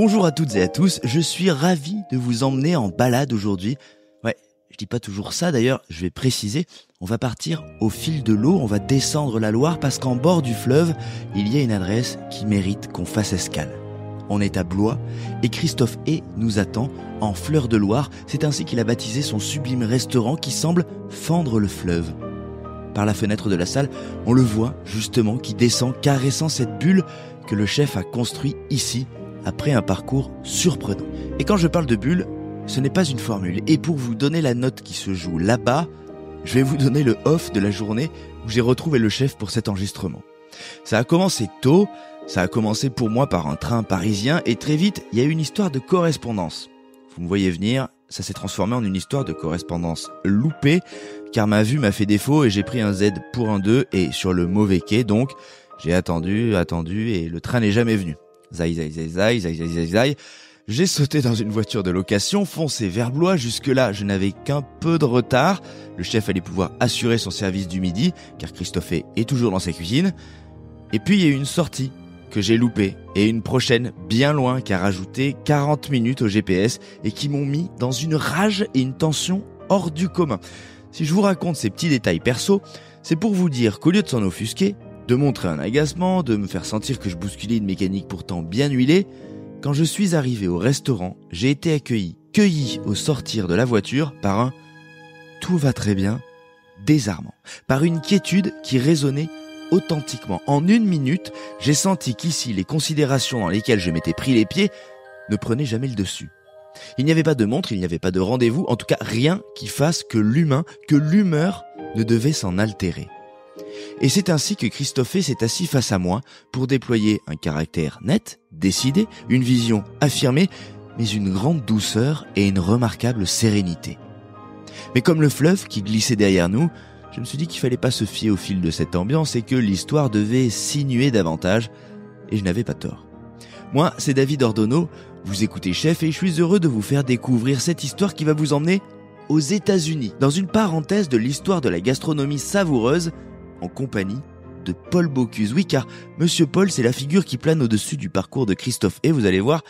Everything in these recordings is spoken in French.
Bonjour à toutes et à tous, je suis ravi de vous emmener en balade aujourd'hui. Ouais, je dis pas toujours ça d'ailleurs, je vais préciser, on va partir au fil de l'eau, on va descendre la Loire parce qu'en bord du fleuve, il y a une adresse qui mérite qu'on fasse escale. On est à Blois et Christophe Hay nous attend en Fleur de Loire, c'est ainsi qu'il a baptisé son sublime restaurant qui semble fendre le fleuve. Par la fenêtre de la salle, on le voit justement qui descend caressant cette bulle que le chef a construit ici après un parcours surprenant. Et quand je parle de bulle, ce n'est pas une formule. Et pour vous donner la note qui se joue là-bas, je vais vous donner le off de la journée où j'ai retrouvé le chef pour cet enregistrement. Ça a commencé tôt, ça a commencé pour moi par un train parisien et très vite, il y a eu une histoire de correspondance. Vous me voyez venir, ça s'est transformé en une histoire de correspondance loupée car ma vue m'a fait défaut et j'ai pris un Z pour un 2 et sur le mauvais quai donc j'ai attendu et le train n'est jamais venu. Zai. J'ai sauté dans une voiture de location, foncé vers Blois. Jusque-là, je n'avais qu'un peu de retard. Le chef allait pouvoir assurer son service du midi, car Christophe est toujours dans sa cuisine. Et puis, il y a eu une sortie que j'ai loupée, et une prochaine bien loin, qui a rajouté 40 minutes au GPS, et qui m'ont mis dans une rage et une tension hors du commun. Si je vous raconte ces petits détails perso, c'est pour vous dire qu'au lieu de s'en offusquer, de montrer un agacement, de me faire sentir que je bousculais une mécanique pourtant bien huilée, quand je suis arrivé au restaurant, j'ai été cueilli au sortir de la voiture par un « tout va très bien » désarmant, par une quiétude qui résonnait authentiquement. En 1 minute, j'ai senti qu'ici, les considérations dans lesquelles je m'étais pris les pieds ne prenaient jamais le dessus. Il n'y avait pas de montre, il n'y avait pas de rendez-vous, en tout cas rien qui fasse que l'humeur ne devait s'en altérer. Et c'est ainsi que Christophe s'est assis face à moi pour déployer un caractère net, décidé, une vision affirmée, mais une grande douceur et une remarquable sérénité. Mais comme le fleuve qui glissait derrière nous, je me suis dit qu'il fallait pas se fier au fil de cette ambiance et que l'histoire devait sinuer davantage, et je n'avais pas tort. Moi, c'est David Ordonneau, vous écoutez Chef et je suis heureux de vous faire découvrir cette histoire qui va vous emmener aux États-Unis, dans une parenthèse de l'histoire de la gastronomie savoureuse, en compagnie de Paul Bocuse. Oui, car Monsieur Paul, c'est la figure qui plane au-dessus du parcours de Christophe Hay. Vous allez voir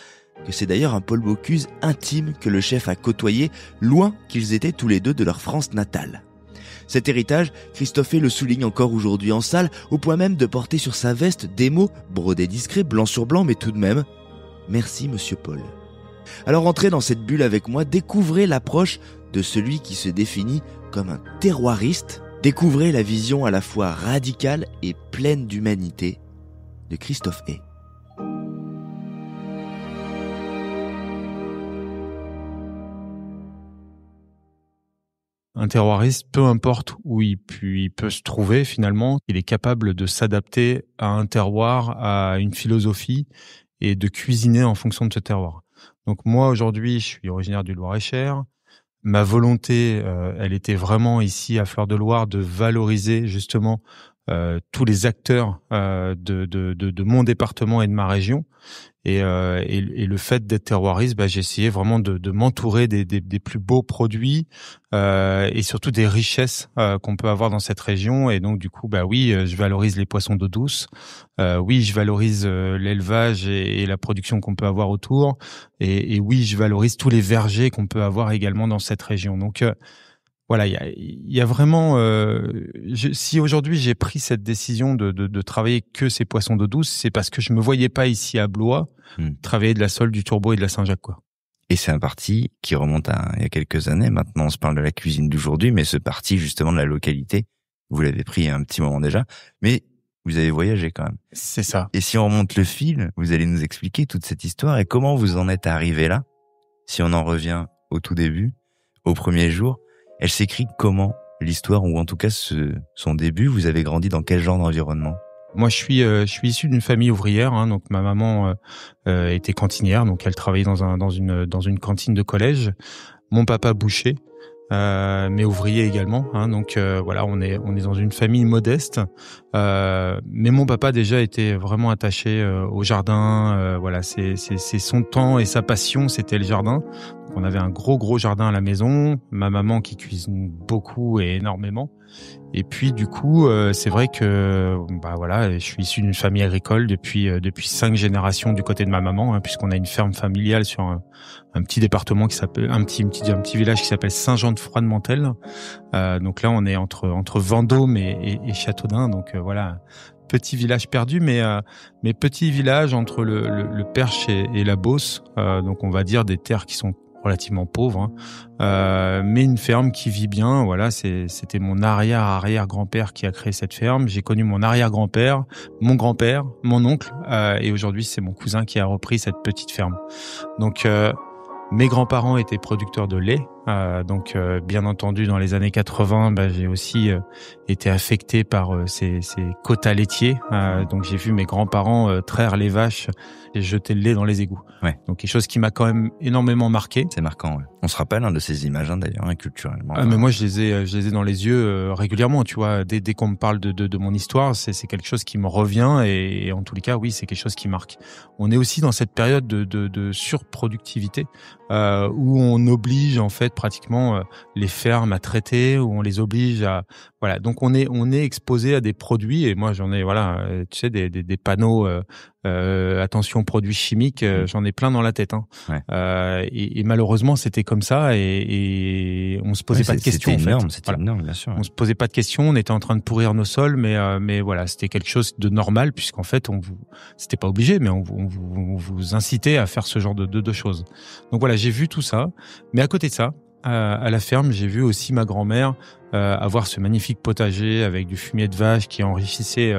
que c'est d'ailleurs un Paul Bocuse intime que le chef a côtoyé, loin qu'ils étaient tous les deux de leur France natale. Cet héritage, Christophe Hay le souligne encore aujourd'hui en salle, au point même de porter sur sa veste des mots brodés discrets, blanc sur blanc, mais tout de même, merci Monsieur Paul. Alors entrez dans cette bulle avec moi, découvrez l'approche de celui qui se définit comme un terroiriste. Découvrez la vision à la fois radicale et pleine d'humanité de Christophe Hay. Un terroiriste, peu importe où il peut se trouver finalement, il est capable de s'adapter à un terroir, à une philosophie et de cuisiner en fonction de ce terroir. Donc moi aujourd'hui, je suis originaire du Loir-et-Cher. Ma volonté, elle était vraiment ici à Fleur de Loire de valoriser justement tous les acteurs de mon département et de ma région. Et le fait d'être terroiriste, j'ai essayé vraiment de m'entourer des plus beaux produits et surtout des richesses qu'on peut avoir dans cette région. Et donc du coup, oui, je valorise les poissons d'eau douce. Oui, je valorise l'élevage et la production qu'on peut avoir autour. Et oui, je valorise tous les vergers qu'on peut avoir également dans cette région. Donc voilà, il y a vraiment. Si aujourd'hui j'ai pris cette décision de travailler que ces poissons d'eau douce, c'est parce que je me voyais pas ici à Blois travailler de la sole, du tourbeau et de la Saint-Jacques, quoi. Et c'est un parti qui remonte à il y a quelques années. Maintenant, on se parle de la cuisine d'aujourd'hui, mais ce parti justement de la localité, vous l'avez pris il y a un petit moment déjà, mais vous avez voyagé quand même. C'est ça. Et si on remonte le fil, vous allez nous expliquer toute cette histoire et comment vous en êtes arrivé là. Si on en revient au tout début, au premier jour. Elle s'écrit comment, l'histoire, ou en tout cas son début? Vous avez grandi dans quel genre d'environnement? Moi, je suis issu d'une famille ouvrière, donc ma maman était cantinière, donc elle travaillait dans une cantine de collège. Mon papa boucher, mais ouvrier également, donc voilà, on est dans une famille modeste. Mais mon papa déjà était vraiment attaché au jardin. Voilà, c'est son temps et sa passion, c'était le jardin. on avait un gros jardin à la maison, ma maman qui cuisine beaucoup et énormément. Et puis du coup, c'est vrai que voilà, je suis issu d'une famille agricole depuis 5 générations du côté de ma maman, hein, puisqu'on a une ferme familiale sur un petit département qui s'appelle un petit village qui s'appelle Saint-Jean-de-Froidemantel. Donc là, on est entre Vendôme et Châteaudun, donc voilà. Petit village perdu, mais petit village entre le Perche et la Beauce, donc on va dire des terres qui sont relativement pauvres, hein. Mais une ferme qui vit bien. Voilà, c'était mon arrière-grand-père qui a créé cette ferme. J'ai connu mon arrière-grand-père, mon grand-père, mon oncle, et aujourd'hui c'est mon cousin qui a repris cette petite ferme. Donc mes grands-parents étaient producteurs de lait. Donc bien entendu dans les années 80, j'ai aussi été affecté par ces quotas laitiers. Donc j'ai vu mes grands-parents traire les vaches et jeter le lait dans les égouts. Ouais. Donc quelque chose qui m'a quand même énormément marqué. C'est marquant, ouais. On se rappelle de ces images d'ailleurs, culturellement. Mais moi je les ai dans les yeux régulièrement, tu vois. Dès qu'on me parle de mon histoire, c'est quelque chose qui me revient et en tous les cas, oui, c'est quelque chose qui marque. On est aussi dans cette période de surproductivité où on oblige en fait pratiquement les fermes à traiter, où on les oblige à voilà. Donc on est exposé à des produits et moi j'en ai tu sais des panneaux attention produits chimiques, j'en ai plein dans la tête, hein. Ouais. Et malheureusement c'était comme ça et on se posait pas de questions. C'était énorme, bien sûr. On se posait pas de questions, on était en train de pourrir nos sols, mais voilà, c'était quelque chose de normal puisqu'en fait c'était pas obligé, mais on vous incitait à faire ce genre de choses. Donc voilà, j'ai vu tout ça, mais à côté de ça, à la ferme, j'ai vu aussi ma grand-mère avoir ce magnifique potager avec du fumier de vache qui enrichissait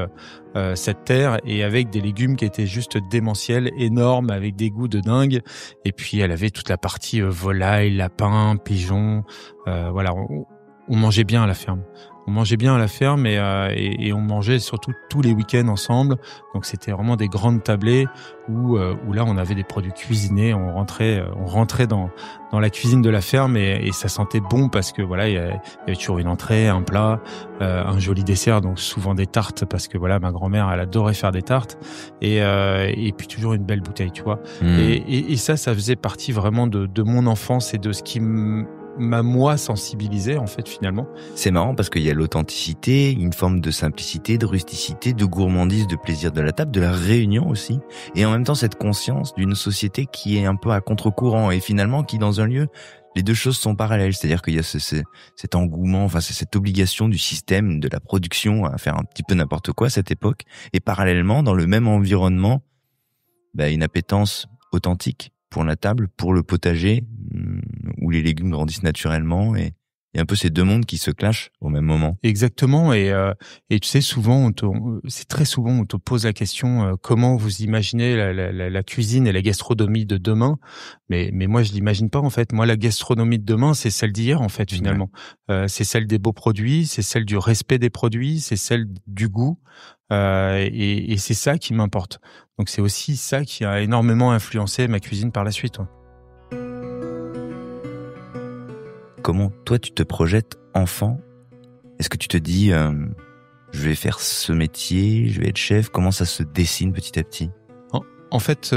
cette terre et avec des légumes qui étaient juste démentiels, énormes, avec des goûts de dingue. Et puis elle avait toute la partie volaille, lapin, pigeon. Voilà, on mangeait bien à la ferme. On mangeait bien à la ferme et on mangeait surtout tous les week-ends ensemble. Donc c'était vraiment des grandes tablées où là on avait des produits cuisinés. On rentrait dans la cuisine de la ferme et ça sentait bon parce que voilà il y avait toujours une entrée, un plat, un joli dessert, donc souvent des tartes parce que voilà ma grand-mère elle adorait faire des tartes et puis toujours une belle bouteille, tu vois. Et ça faisait partie vraiment de mon enfance et de ce qui m'a moi sensibilisé en fait finalement. C'est marrant parce qu'il y a l'authenticité, une forme de simplicité, de rusticité, de gourmandise, de plaisir de la table, de la réunion aussi, et en même temps cette conscience d'une société qui est un peu à contre-courant et finalement qui dans un lieu, les deux choses sont parallèles, c'est-à-dire qu'il y a cet engouement, enfin c'est cette obligation du système de la production à faire un petit peu n'importe quoi à cette époque, et parallèlement dans le même environnement, une appétence authentique pour la table, pour le potager, où les légumes grandissent naturellement, et il y a un peu ces deux mondes qui se clashent au même moment. Exactement, et tu sais souvent, c'est très souvent on te pose la question comment vous imaginez la cuisine et la gastronomie de demain, mais moi je l'imagine pas en fait. Moi la gastronomie de demain c'est celle d'hier en fait finalement. Ouais. C'est celle des beaux produits, c'est celle du respect des produits, c'est celle du goût. Et c'est ça qui m'importe. Donc c'est aussi ça qui a énormément influencé ma cuisine par la suite. Ouais. Comment toi tu te projettes enfant? Est-ce que tu te dis je vais faire ce métier, je vais être chef? Comment ça se dessine petit à petit? En fait,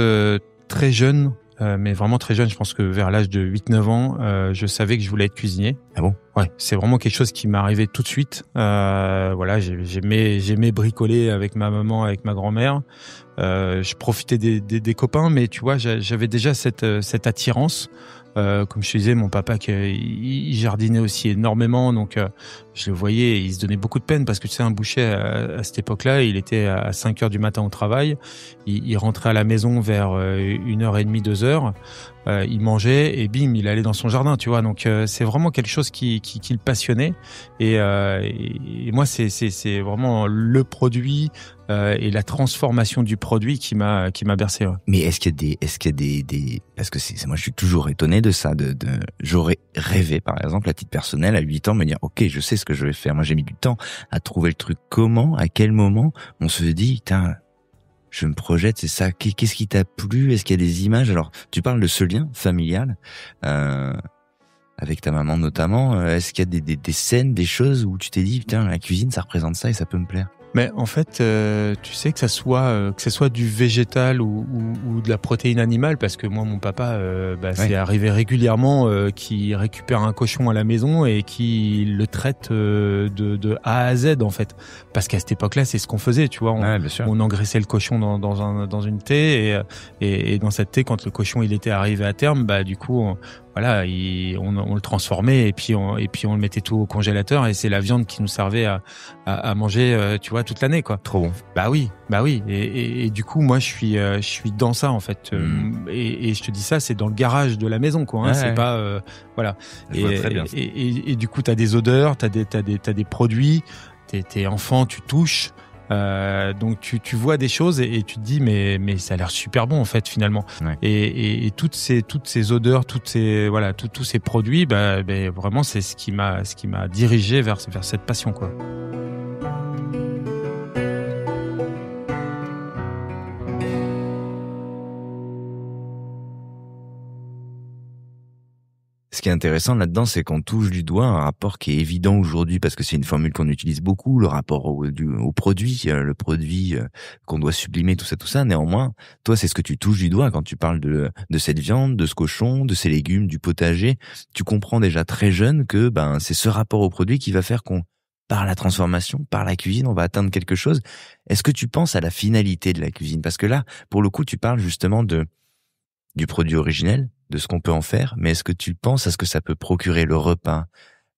très jeune, mais vraiment très jeune, je pense que vers l'âge de 8-9 ans, je savais que je voulais être cuisinier. Ah bon? Ouais, c'est vraiment quelque chose qui m'est arrivé tout de suite. Voilà, j'aimais bricoler avec ma maman, avec ma grand-mère. Je profitais des copains, mais tu vois, j'avais déjà cette attirance. Comme je te disais, mon papa il jardinait aussi énormément, donc je le voyais, il se donnait beaucoup de peine parce que tu sais, un boucher à cette époque-là, il était à 5 heures du matin au travail, il rentrait à la maison vers 1h30, 2h, il mangeait et bim, il allait dans son jardin, tu vois. Donc c'est vraiment quelque chose qui le passionnait et moi c'est vraiment le produit et la transformation du produit qui m'a bercé. Ouais. Mais est-ce qu'il y a des parce que moi je suis toujours étonné de ça, j'aurais rêvé par exemple à titre personnel à 8 ans me dire OK, je sais ce que je vais faire. Moi j'ai mis du temps à trouver le truc, comment, à quel moment on se dit putain, je me projette, c'est ça. Qu'est-ce qui t'a plu? Est-ce qu'il y a des images? Alors, tu parles de ce lien familial avec ta maman notamment. Est-ce qu'il y a des scènes, des choses où tu t'es dit putain, la cuisine ça représente ça et ça peut me plaire? Mais en fait, tu sais que ça soit du végétal ou de la protéine animale, parce que moi mon papa, c'est arrivé régulièrement qui récupère un cochon à la maison et qui le traite de A à Z en fait, parce qu'à cette époque-là c'est ce qu'on faisait, tu vois, on engraissait le cochon dans une thé et dans cette thé, quand le cochon il était arrivé à terme, du coup on le transformait et puis on le mettait tout au congélateur et c'est la viande qui nous servait à manger, tu vois, toute l'année, quoi. Trop bon. Bah oui. Et du coup, moi, je suis dans ça, en fait. Et je te dis ça, c'est dans le garage de la maison, quoi. Hein, c'est pas, voilà. Je vois très bien. Et du coup, t'as des odeurs, t'as des produits. T'es enfant, tu touches. Donc tu vois des choses et tu te dis mais ça a l'air super bon en fait finalement. Et toutes ces odeurs, tous ces produits, vraiment c'est ce qui m'a dirigé vers cette passion, quoi. Ce qui est intéressant là-dedans, c'est qu'on touche du doigt un rapport qui est évident aujourd'hui parce que c'est une formule qu'on utilise beaucoup, le rapport au produit, le produit qu'on doit sublimer, tout ça. Néanmoins, toi, c'est ce que tu touches du doigt quand tu parles de cette viande, de ce cochon, de ces légumes, du potager. Tu comprends déjà très jeune que c'est ce rapport au produit qui va faire qu'on, par la transformation, par la cuisine, on va atteindre quelque chose. Est-ce que tu penses à la finalité de la cuisine? Parce que là, pour le coup, tu parles justement du produit originel, de ce qu'on peut en faire, mais est-ce que tu penses à ce que ça peut procurer le repas,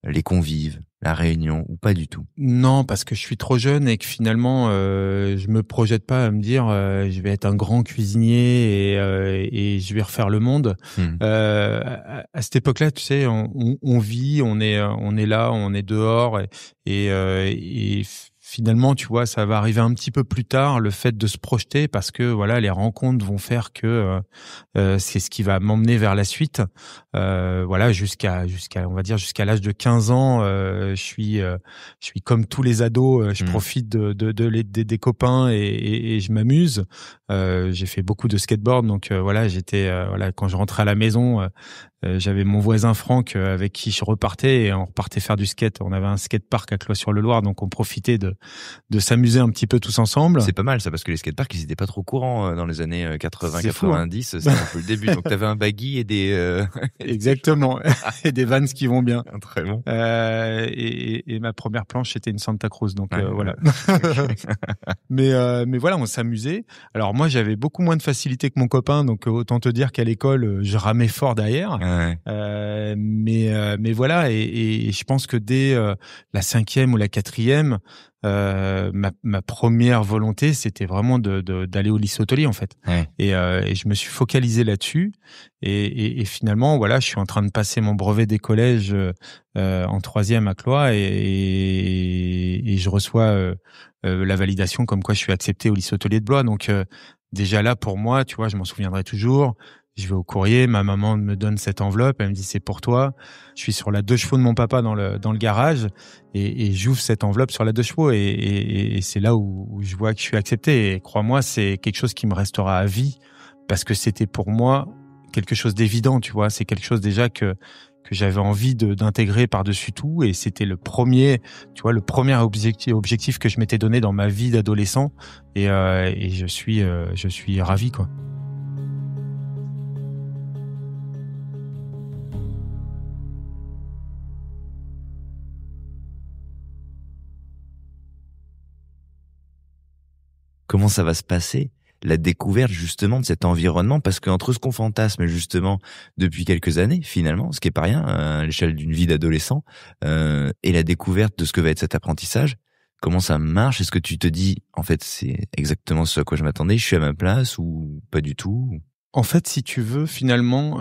les convives, la réunion, ou pas du tout? Non, parce que je suis trop jeune et que finalement, je me projette pas à me dire je vais être un grand cuisinier et je vais refaire le monde. À cette époque-là, tu sais, on vit, on est là, on est dehors et finalement, tu vois, ça va arriver un petit peu plus tard, le fait de se projeter, parce que voilà, les rencontres vont faire que c'est ce qui va m'emmener vers la suite. Jusqu'à on va dire jusqu'à l'âge de 15 ans, je suis comme tous les ados, je profite des copains et je m'amuse. J'ai fait beaucoup de skateboard, donc j'étais quand je rentrais à la maison, j'avais mon voisin Franck avec qui je repartais et on repartait faire du skate. On avait un skatepark à Clos-sur-le-Loir, donc on profitait de s'amuser un petit peu tous ensemble. C'est pas mal ça, parce que les skateparks ils étaient pas trop courants dans les années 80-90, c'était un peu le début. Donc t'avais un baggy et des exactement, et des Vans qui vont bien. Très bon. Et ma première planche c'était une Santa Cruz, donc voilà. mais voilà, on s'amusait. Alors moi j'avais beaucoup moins de facilité que mon copain, donc autant te dire qu'à l'école je ramais fort derrière. Mais voilà, et je pense que dès la 5e ou la 4e, ma première volonté c'était vraiment d'aller au lycée hôtelier en fait. Et je me suis focalisé là-dessus et finalement voilà, je suis en train de passer mon brevet des collèges en 3e à Cloix et je reçois la validation comme quoi je suis accepté au lycée hôtelier de Blois. Donc déjà là pour moi, tu vois, je m'en souviendrai toujours. Je vais au courrier, ma maman me donne cette enveloppe, elle me dit c'est pour toi. Je suis sur la 2 chevaux de mon papa dans le garage et j'ouvre cette enveloppe sur la 2 chevaux et c'est là où je vois que je suis accepté. Et crois-moi, c'est quelque chose qui me restera à vie parce que c'était pour moi quelque chose d'évident, tu vois. C'est quelque chose déjà que j'avais envie d'intégrer par-dessus tout et c'était le premier objectif que je m'étais donné dans ma vie d'adolescent et je suis ravi, quoi. Comment ça va se passer, la découverte justement de cet environnement? Parce qu'entre ce qu'on fantasme justement depuis quelques années, finalement, ce qui est pas rien à l'échelle d'une vie d'adolescent, et la découverte de ce que va être cet apprentissage, comment ça marche? Est-ce que tu te dis, en fait, c'est exactement ce à quoi je m'attendais, je suis à ma place ou pas du tout? En fait, si tu veux, finalement,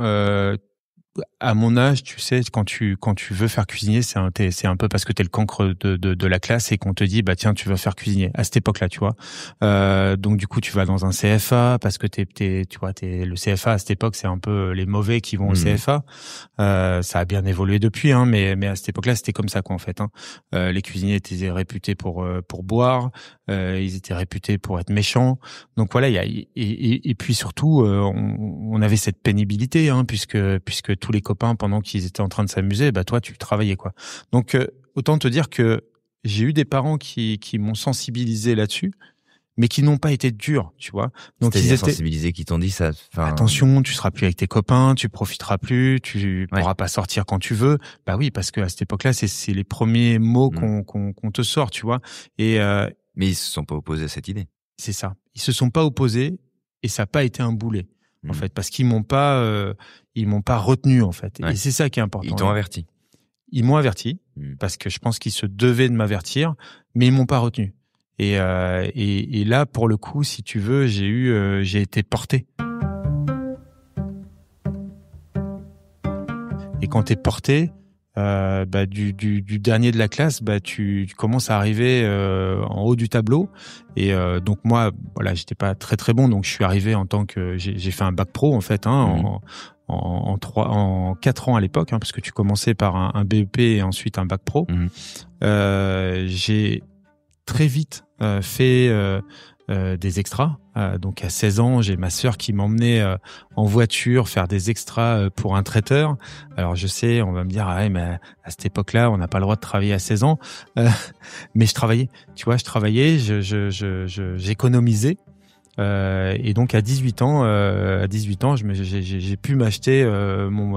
à mon âge, tu sais, quand tu veux faire cuisiner, c'est un peu parce que t'es le cancre de la classe et qu'on te dit bah tiens, tu vas faire cuisiner à cette époque-là, tu vois. Donc du coup, tu vas dans un CFA parce que tu vois, le CFA à cette époque, c'est un peu les mauvais qui vont au CFA. Ça a bien évolué depuis, hein, mais à cette époque-là, c'était comme ça, quoi, en fait. Hein. Les cuisiniers étaient réputés pour boire, ils étaient réputés pour être méchants. Donc voilà, et puis surtout, on avait cette pénibilité, hein, puisque tous les copains pendant qu'ils étaient en train de s'amuser, bah toi tu travaillais, quoi. Donc autant te dire que j'ai eu des parents qui m'ont sensibilisé là-dessus, mais qui n'ont pas été durs, tu vois. Donc ils étaient sensibilisés, qui t'ont dit ça. Attention, tu seras plus avec tes copains, tu profiteras plus, tu pourras pas sortir quand tu veux. Bah oui, parce que à cette époque-là, c'est les premiers mots qu'on te sort, tu vois. Mais ils se sont pas opposés à cette idée. C'est ça. Ils se sont pas opposés et ça n'a pas été un boulet, en fait, parce qu'ils m'ont pas retenu, en fait. Et c'est ça qui est important. Ils t'ont averti. Ils m'ont averti parce que je pense qu'ils se devaient de m'avertir, mais ils m'ont pas retenu. Et là, pour le coup, si tu veux, j'ai été porté. Et quand t'es porté, du dernier de la classe, tu commences à arriver en haut du tableau. Et donc moi, voilà, j'étais pas très très bon, donc je suis arrivé en tant que j'ai fait un bac pro en fait, en 4 ans à l'époque, parce que tu commençais par un BEP et ensuite un bac pro. J'ai très vite fait des extras. Donc à 16 ans, j'ai ma sœur qui m'emmenait en voiture faire des extras pour un traiteur. Alors je sais, on va me dire mais à cette époque-là, on n'a pas le droit de travailler à 16 ans. Mais je travaillais, tu vois, j'économisais. Et donc à 18 ans, j'ai pu m'acheter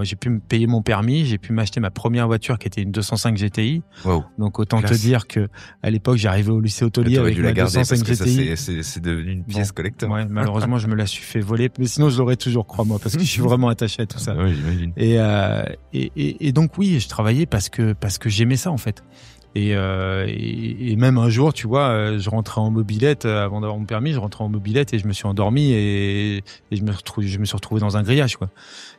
j'ai pu me payer mon permis, j'ai pu m'acheter ma première voiture qui était une 205 GTI. Wow. Donc autant te dire que à l'époque j'arrivais au lycée hôtelier avec ma 205 GTI. C'est devenu une pièce collector. Ouais, malheureusement je me la suis fait voler, mais sinon je l'aurais toujours, crois-moi, parce que je suis vraiment attaché à tout ça. Oui, j'imagine. Et donc oui, je travaillais parce que j'aimais ça en fait. Et même un jour, tu vois, je rentrais en mobilette avant d'avoir mon permis, je rentrais en mobilette et je me suis endormi et je me suis retrouvé dans un grillage, quoi.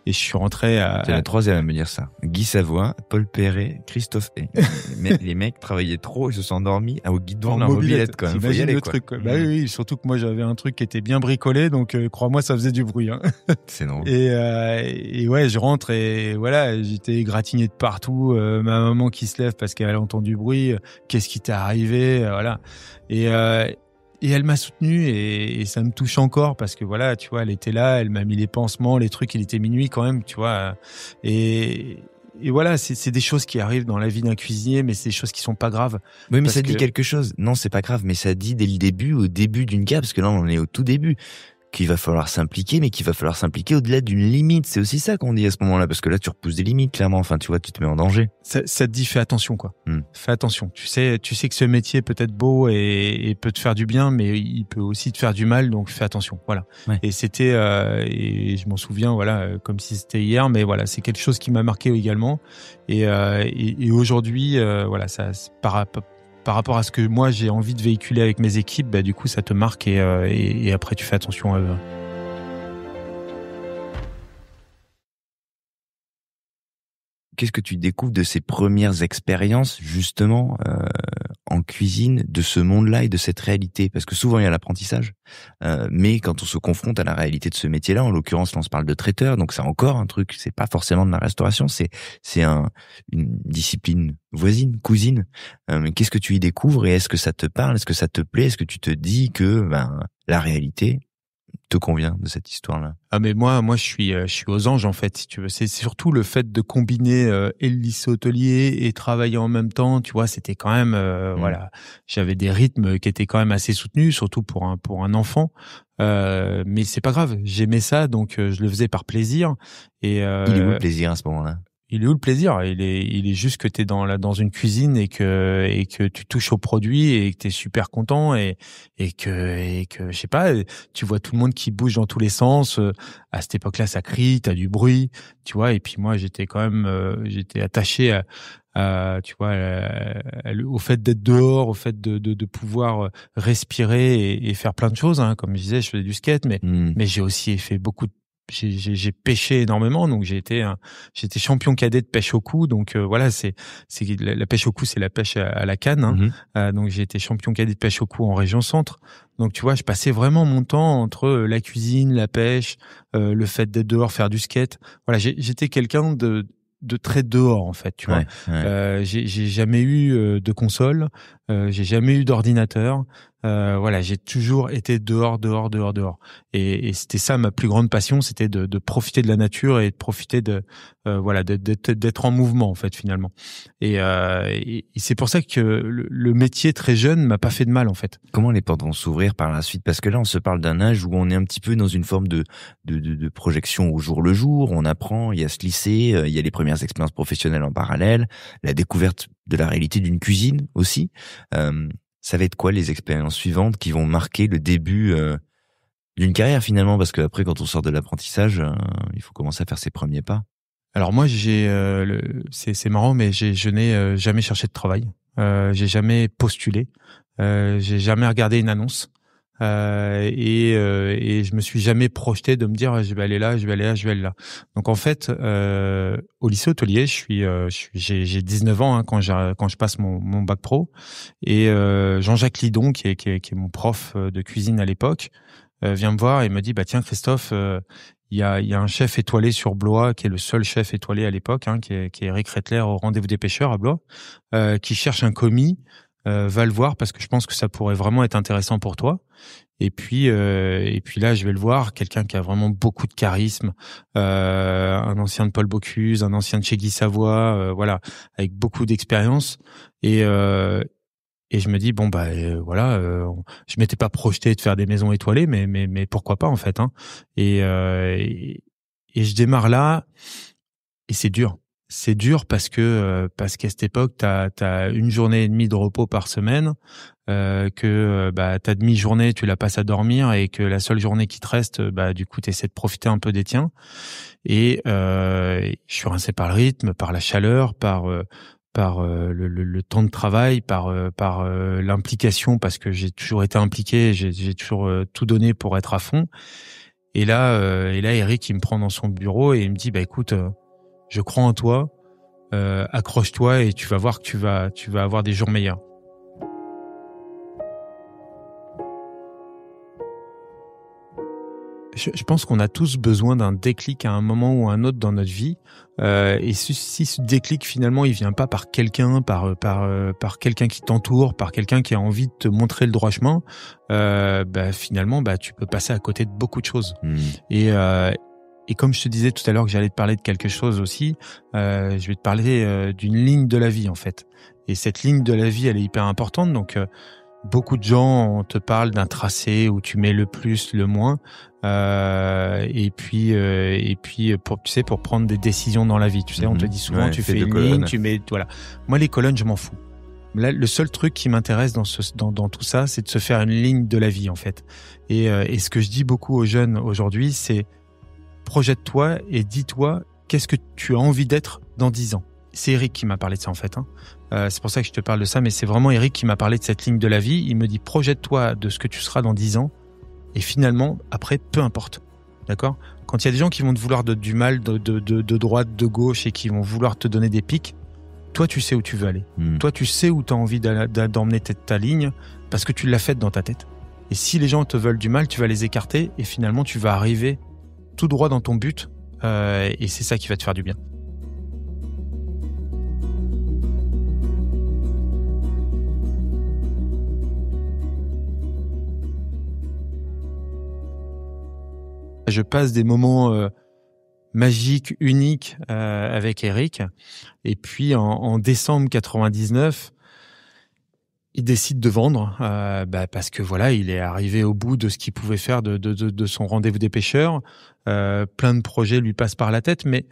Et je suis rentré à... C'est la troisième à me dire ça. Guy Savoie, Paul Perret, Christophe Hay. Les mecs travaillaient trop, ils se sont endormis au guidon en mobilette, quand même. Faut y aller, le truc, quoi. Bah oui, surtout que moi j'avais un truc qui était bien bricolé, donc crois-moi, ça faisait du bruit, hein. C'est drôle. Et ouais, je rentre et voilà, j'étais égratigné de partout, ma maman qui se lève parce qu'elle a entendu du bruit. Qu'est-ce qui t'est arrivé, voilà. Et elle m'a soutenu et ça me touche encore parce que voilà, tu vois, elle était là, elle m'a mis les pansements, les trucs, il était minuit quand même, tu vois. Et voilà, c'est des choses qui arrivent dans la vie d'un cuisinier, mais c'est des choses qui sont pas graves. Oui, mais ça dit quelque chose. Non, c'est pas grave, mais ça dit dès le début, au début d'une cave, parce que là, on est au tout début, qu'il va falloir s'impliquer, mais qu'il va falloir s'impliquer au-delà d'une limite. C'est aussi ça qu'on dit à ce moment-là, parce que là, tu repousses des limites, clairement. Enfin, tu vois, tu te mets en danger. Ça te dit, fais attention, quoi. Fais attention. Tu sais que ce métier peut être beau et peut te faire du bien, mais il peut aussi te faire du mal, donc fais attention. Voilà. Ouais. Et c'était, et je m'en souviens, voilà, comme si c'était hier, mais voilà, c'est quelque chose qui m'a marqué également. Et aujourd'hui, voilà, ça, par rapport à ce que moi j'ai envie de véhiculer avec mes équipes, du coup ça te marque et après tu fais attention à eux. Qu'est-ce que tu découvres de ces premières expériences justement en cuisine, de ce monde-là et de cette réalité? Parce que souvent il y a l'apprentissage, mais quand on se confronte à la réalité de ce métier-là, en l'occurrence là on se parle de traiteur, donc c'est encore un truc, c'est pas forcément de la restauration, c'est une discipline voisine, cousine. Qu'est-ce que tu y découvres et est-ce que ça te parle, est-ce que ça te plaît, est-ce que tu te dis que la réalité te convient de cette histoire-là? Ah mais moi je suis aux anges en fait, si tu veux. C'est surtout le fait de combiner et le lycée hôtelier et travailler en même temps, tu vois, c'était quand même voilà, j'avais des rythmes qui étaient quand même assez soutenus, surtout pour un enfant. Mais c'est pas grave, j'aimais ça, donc je le faisais par plaisir. Et il est où le plaisir à ce moment-là? Il est où le plaisir? Il est juste que t'es dans une cuisine et que tu touches au produit et que t'es super content et que je sais pas, tu vois tout le monde qui bouge dans tous les sens. À cette époque-là, ça crie, t'as du bruit, tu vois. Et puis moi, j'étais quand même, j'étais attaché tu vois, au fait d'être dehors, au fait de pouvoir respirer et faire plein de choses. Hein. Comme je disais, je faisais du skate, mais j'ai aussi fait beaucoup de j'ai pêché énormément, donc j'étais champion cadet de pêche au cou, donc voilà, c'est la pêche au cou, c'est la pêche à la canne, hein. Donc j'ai été champion cadet de pêche au cou en région centre. Donc tu vois, je passais vraiment mon temps entre la cuisine, la pêche, le fait d'être dehors, faire du skate. Voilà, j'étais quelqu'un de très dehors en fait, tu vois. Ouais. J'ai jamais eu de console, j'ai jamais eu d'ordinateur. Voilà, j'ai toujours été dehors. Et c'était ça ma plus grande passion, c'était de profiter de la nature et de profiter d'être en mouvement en fait finalement. Et c'est pour ça que le métier très jeune m'a pas fait de mal en fait. Comment les portes vont s'ouvrir par la suite? Parce que là, on se parle d'un âge où on est un petit peu dans une forme de projection au jour le jour. On apprend, il y a ce lycée, il y a les premières expériences professionnelles en parallèle, la découverte de la réalité d'une cuisine aussi. Ça va être quoi les expériences suivantes qui vont marquer le début d'une carrière finalement? Parce qu'après, quand on sort de l'apprentissage, il faut commencer à faire ses premiers pas. Alors moi, c'est marrant, mais je n'ai jamais cherché de travail. J'ai jamais postulé. J'ai jamais regardé une annonce. Et je me suis jamais projeté de me dire je vais aller là, je vais aller là, je vais aller là. Donc en fait, au lycée hôtelier, j'ai 19 ans quand je passe mon bac pro, et Jean-Jacques Lidon qui est mon prof de cuisine à l'époque vient me voir et me dit bah tiens Christophe, il y a un chef étoilé sur Blois qui est le seul chef étoilé à l'époque, qui est Eric Rettler au Rendez-vous des pêcheurs à Blois, qui cherche un commis. Va le voir parce que je pense que ça pourrait vraiment être intéressant pour toi. Et puis là, je vais le voir, quelqu'un qui a vraiment beaucoup de charisme, un ancien de Paul Bocuse, un ancien de chez Guy Savoy, voilà, avec beaucoup d'expérience. Et je me dis bon bah voilà, je m'étais pas projeté de faire des maisons étoilées, mais pourquoi pas en fait, hein. Et je démarre là, et c'est dur. C'est dur parce qu'à cette époque t'as une journée et demie de repos par semaine, que ta demi-journée tu la passes à dormir, et que la seule journée qui te reste, du coup t'essaies de profiter un peu des tiens. Et je suis rincé par le rythme, par la chaleur, par le temps de travail, par l'implication, parce que j'ai toujours été impliqué, j'ai toujours tout donné pour être à fond. Et là Eric il me prend dans son bureau et il me dit écoute, je crois en toi, accroche-toi et tu vas voir que tu vas avoir des jours meilleurs. Je pense qu'on a tous besoin d'un déclic à un moment ou à un autre dans notre vie, et si ce déclic finalement il vient pas par quelqu'un, par quelqu'un qui t'entoure, par quelqu'un qui a envie de te montrer le droit chemin, finalement tu peux passer à côté de beaucoup de choses. Et comme je te disais tout à l'heure que j'allais te parler de quelque chose aussi, je vais te parler d'une ligne de la vie en fait. Et cette ligne de la vie, elle est hyper importante. Donc beaucoup de gens te parlent d'un tracé où tu mets le plus, le moins, et puis pour prendre des décisions dans la vie, tu sais, on te dit souvent tu fais une ligne, tu mets voilà. Moi les colonnes, je m'en fous. Là, le seul truc qui m'intéresse dans tout ça, c'est de se faire une ligne de la vie en fait. Et ce que je dis beaucoup aux jeunes aujourd'hui, c'est projette-toi et dis-toi qu'est-ce que tu as envie d'être dans 10 ans. C'est Eric qui m'a parlé de ça en fait. C'est pour ça que je te parle de ça, mais c'est vraiment Eric qui m'a parlé de cette ligne de la vie. Il me dit projette-toi de ce que tu seras dans 10 ans, et finalement, après, peu importe. D'accord ? Quand il y a des gens qui vont te vouloir du mal, de droite, de gauche, et qui vont vouloir te donner des pics, toi tu sais où tu veux aller. Toi tu sais où tu as envie d'emmener ta ligne, parce que tu l'as faite dans ta tête. Et si les gens te veulent du mal, tu vas les écarter, et finalement tu vas arriver tout droit dans ton but, et c'est ça qui va te faire du bien. Je passe des moments magiques, uniques avec Eric, et puis en décembre 99, il décide de vendre, parce que voilà, il est arrivé au bout de ce qu'il pouvait faire de son rendez-vous des pêcheurs. Plein de projets lui passent par la tête, mais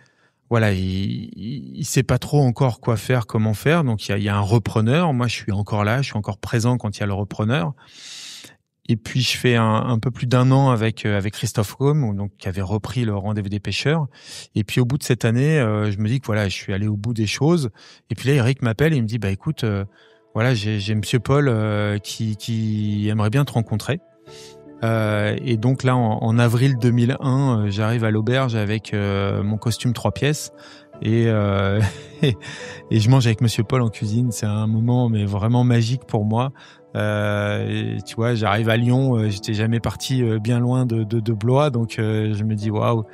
voilà, il sait pas trop encore quoi faire, comment faire. Donc il y a un repreneur. Moi, je suis encore là, je suis encore présent quand il y a le repreneur. Et puis je fais un peu plus d'un an avec Christophe Combe, donc qui avait repris le rendez-vous des pêcheurs. Et puis au bout de cette année, je me dis que voilà, je suis allé au bout des choses. Et puis là, Eric m'appelle et il me dit écoute, voilà, j'ai Monsieur Paul qui aimerait bien te rencontrer. Et donc là, en avril 2001, j'arrive à l'auberge avec mon costume 3 pièces et je mange avec Monsieur Paul en cuisine. C'est un moment mais vraiment magique pour moi. Tu vois, j'arrive à Lyon, j'étais jamais parti bien loin de Blois, donc je me dis waouh,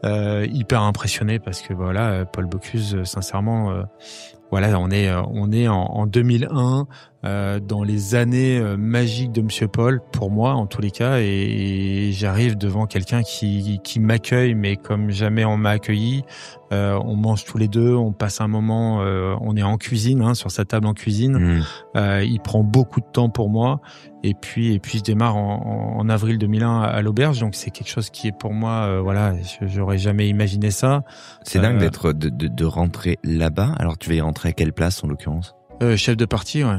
hyper impressionné parce que voilà, Paul Bocuse, sincèrement, voilà, on est en 2001, dans les années magiques de Monsieur Paul, pour moi en tous les cas, et j'arrive devant quelqu'un qui m'accueille, mais comme jamais on m'a accueilli. On mange tous les deux, on passe un moment, on est en cuisine, sur sa table en cuisine. Il prend beaucoup de temps pour moi, et puis je démarre en avril 2001 à l'auberge, donc c'est quelque chose qui est pour moi, voilà, j'aurais jamais imaginé ça. C'est dingue d'être de rentrer là-bas. Alors tu vas y rentrer à quelle place en l'occurrence? Chef de partie, ouais.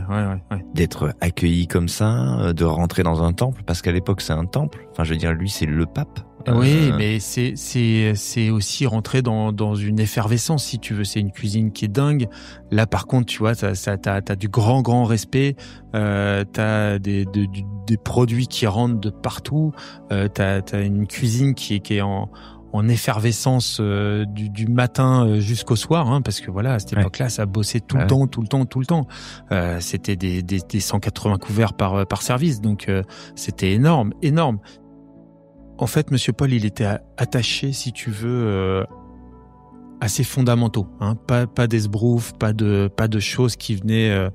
D'être accueilli comme ça, de rentrer dans un temple, parce qu'à l'époque c'est un temple. Enfin, je veux dire, lui c'est le pape. Oui, mais c'est aussi rentrer dans une effervescence, si tu veux. C'est une cuisine qui est dingue. Là, par contre, tu vois, t'as du grand respect. T'as des produits qui rentrent de partout. T'as une cuisine qui est en effervescence du matin jusqu'au soir, parce que voilà, à cette époque-là, ça bossait tout le temps. C'était des 180 couverts par service, donc c'était énorme. En fait, Monsieur Paul, il était attaché, si tu veux, à ses fondamentaux, pas d'esbrouf, pas de choses qui venaient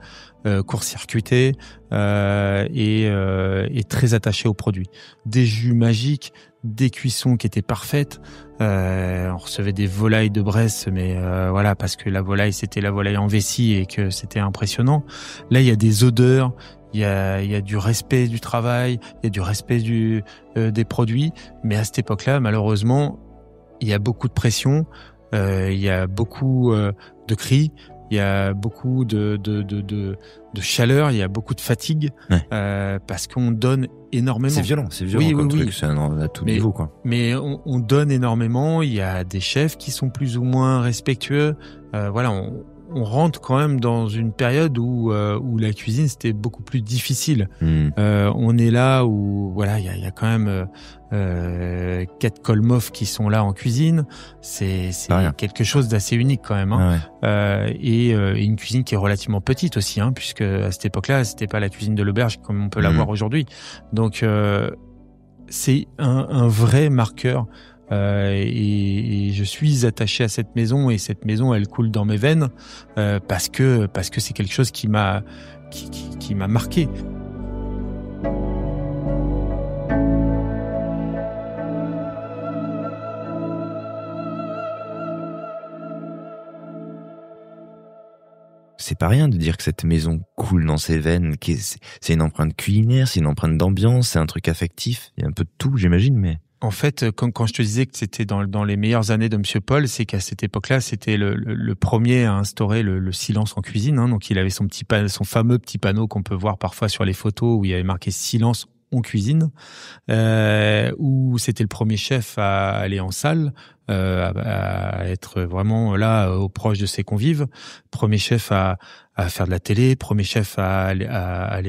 court-circuiter, et très attaché aux produits. Des jus magiques, des cuissons qui étaient parfaites. On recevait des volailles de Bresse, mais voilà, parce que la volaille, c'était la volaille en vessie et que c'était impressionnant. Là, il y a des odeurs. Il y a du respect du travail, il y a du respect des produits, mais à cette époque-là, malheureusement, il y a beaucoup de pression, il y a beaucoup de cris, il y a beaucoup de chaleur, il y a beaucoup de fatigue, parce qu'on donne énormément. C'est violent comme truc, c'est à tout niveau, quoi. Mais on donne énormément, il y a des chefs qui sont plus ou moins respectueux, voilà, on rentre quand même dans une période où la cuisine c'était beaucoup plus difficile. On est là où voilà, il y a quand même 4 Kolmov qui sont là en cuisine. C'est quelque chose d'assez unique quand même. Et une cuisine qui est relativement petite aussi, puisque à cette époque-là, c'était pas la cuisine de l'auberge comme on peut l'avoir aujourd'hui. Donc c'est un vrai marqueur. Et je suis attaché à cette maison, et cette maison elle coule dans mes veines, parce que c'est quelque chose qui m'a marqué. C'est pas rien de dire que cette maison coule dans ses veines. C'est une empreinte culinaire, c'est une empreinte d'ambiance, c'est un truc affectif. Il y a un peu de tout, j'imagine, mais... En fait, quand je te disais que c'était dans les meilleures années de Monsieur Paul, c'est qu'à cette époque-là, c'était le premier à instaurer le silence en cuisine. Donc il avait son fameux petit panneau qu'on peut voir parfois sur les photos où il y avait marqué silence en cuisine, où c'était le premier chef à aller en salle, à être vraiment là, proche de ses convives, premier chef à faire de la télé, premier chef à aller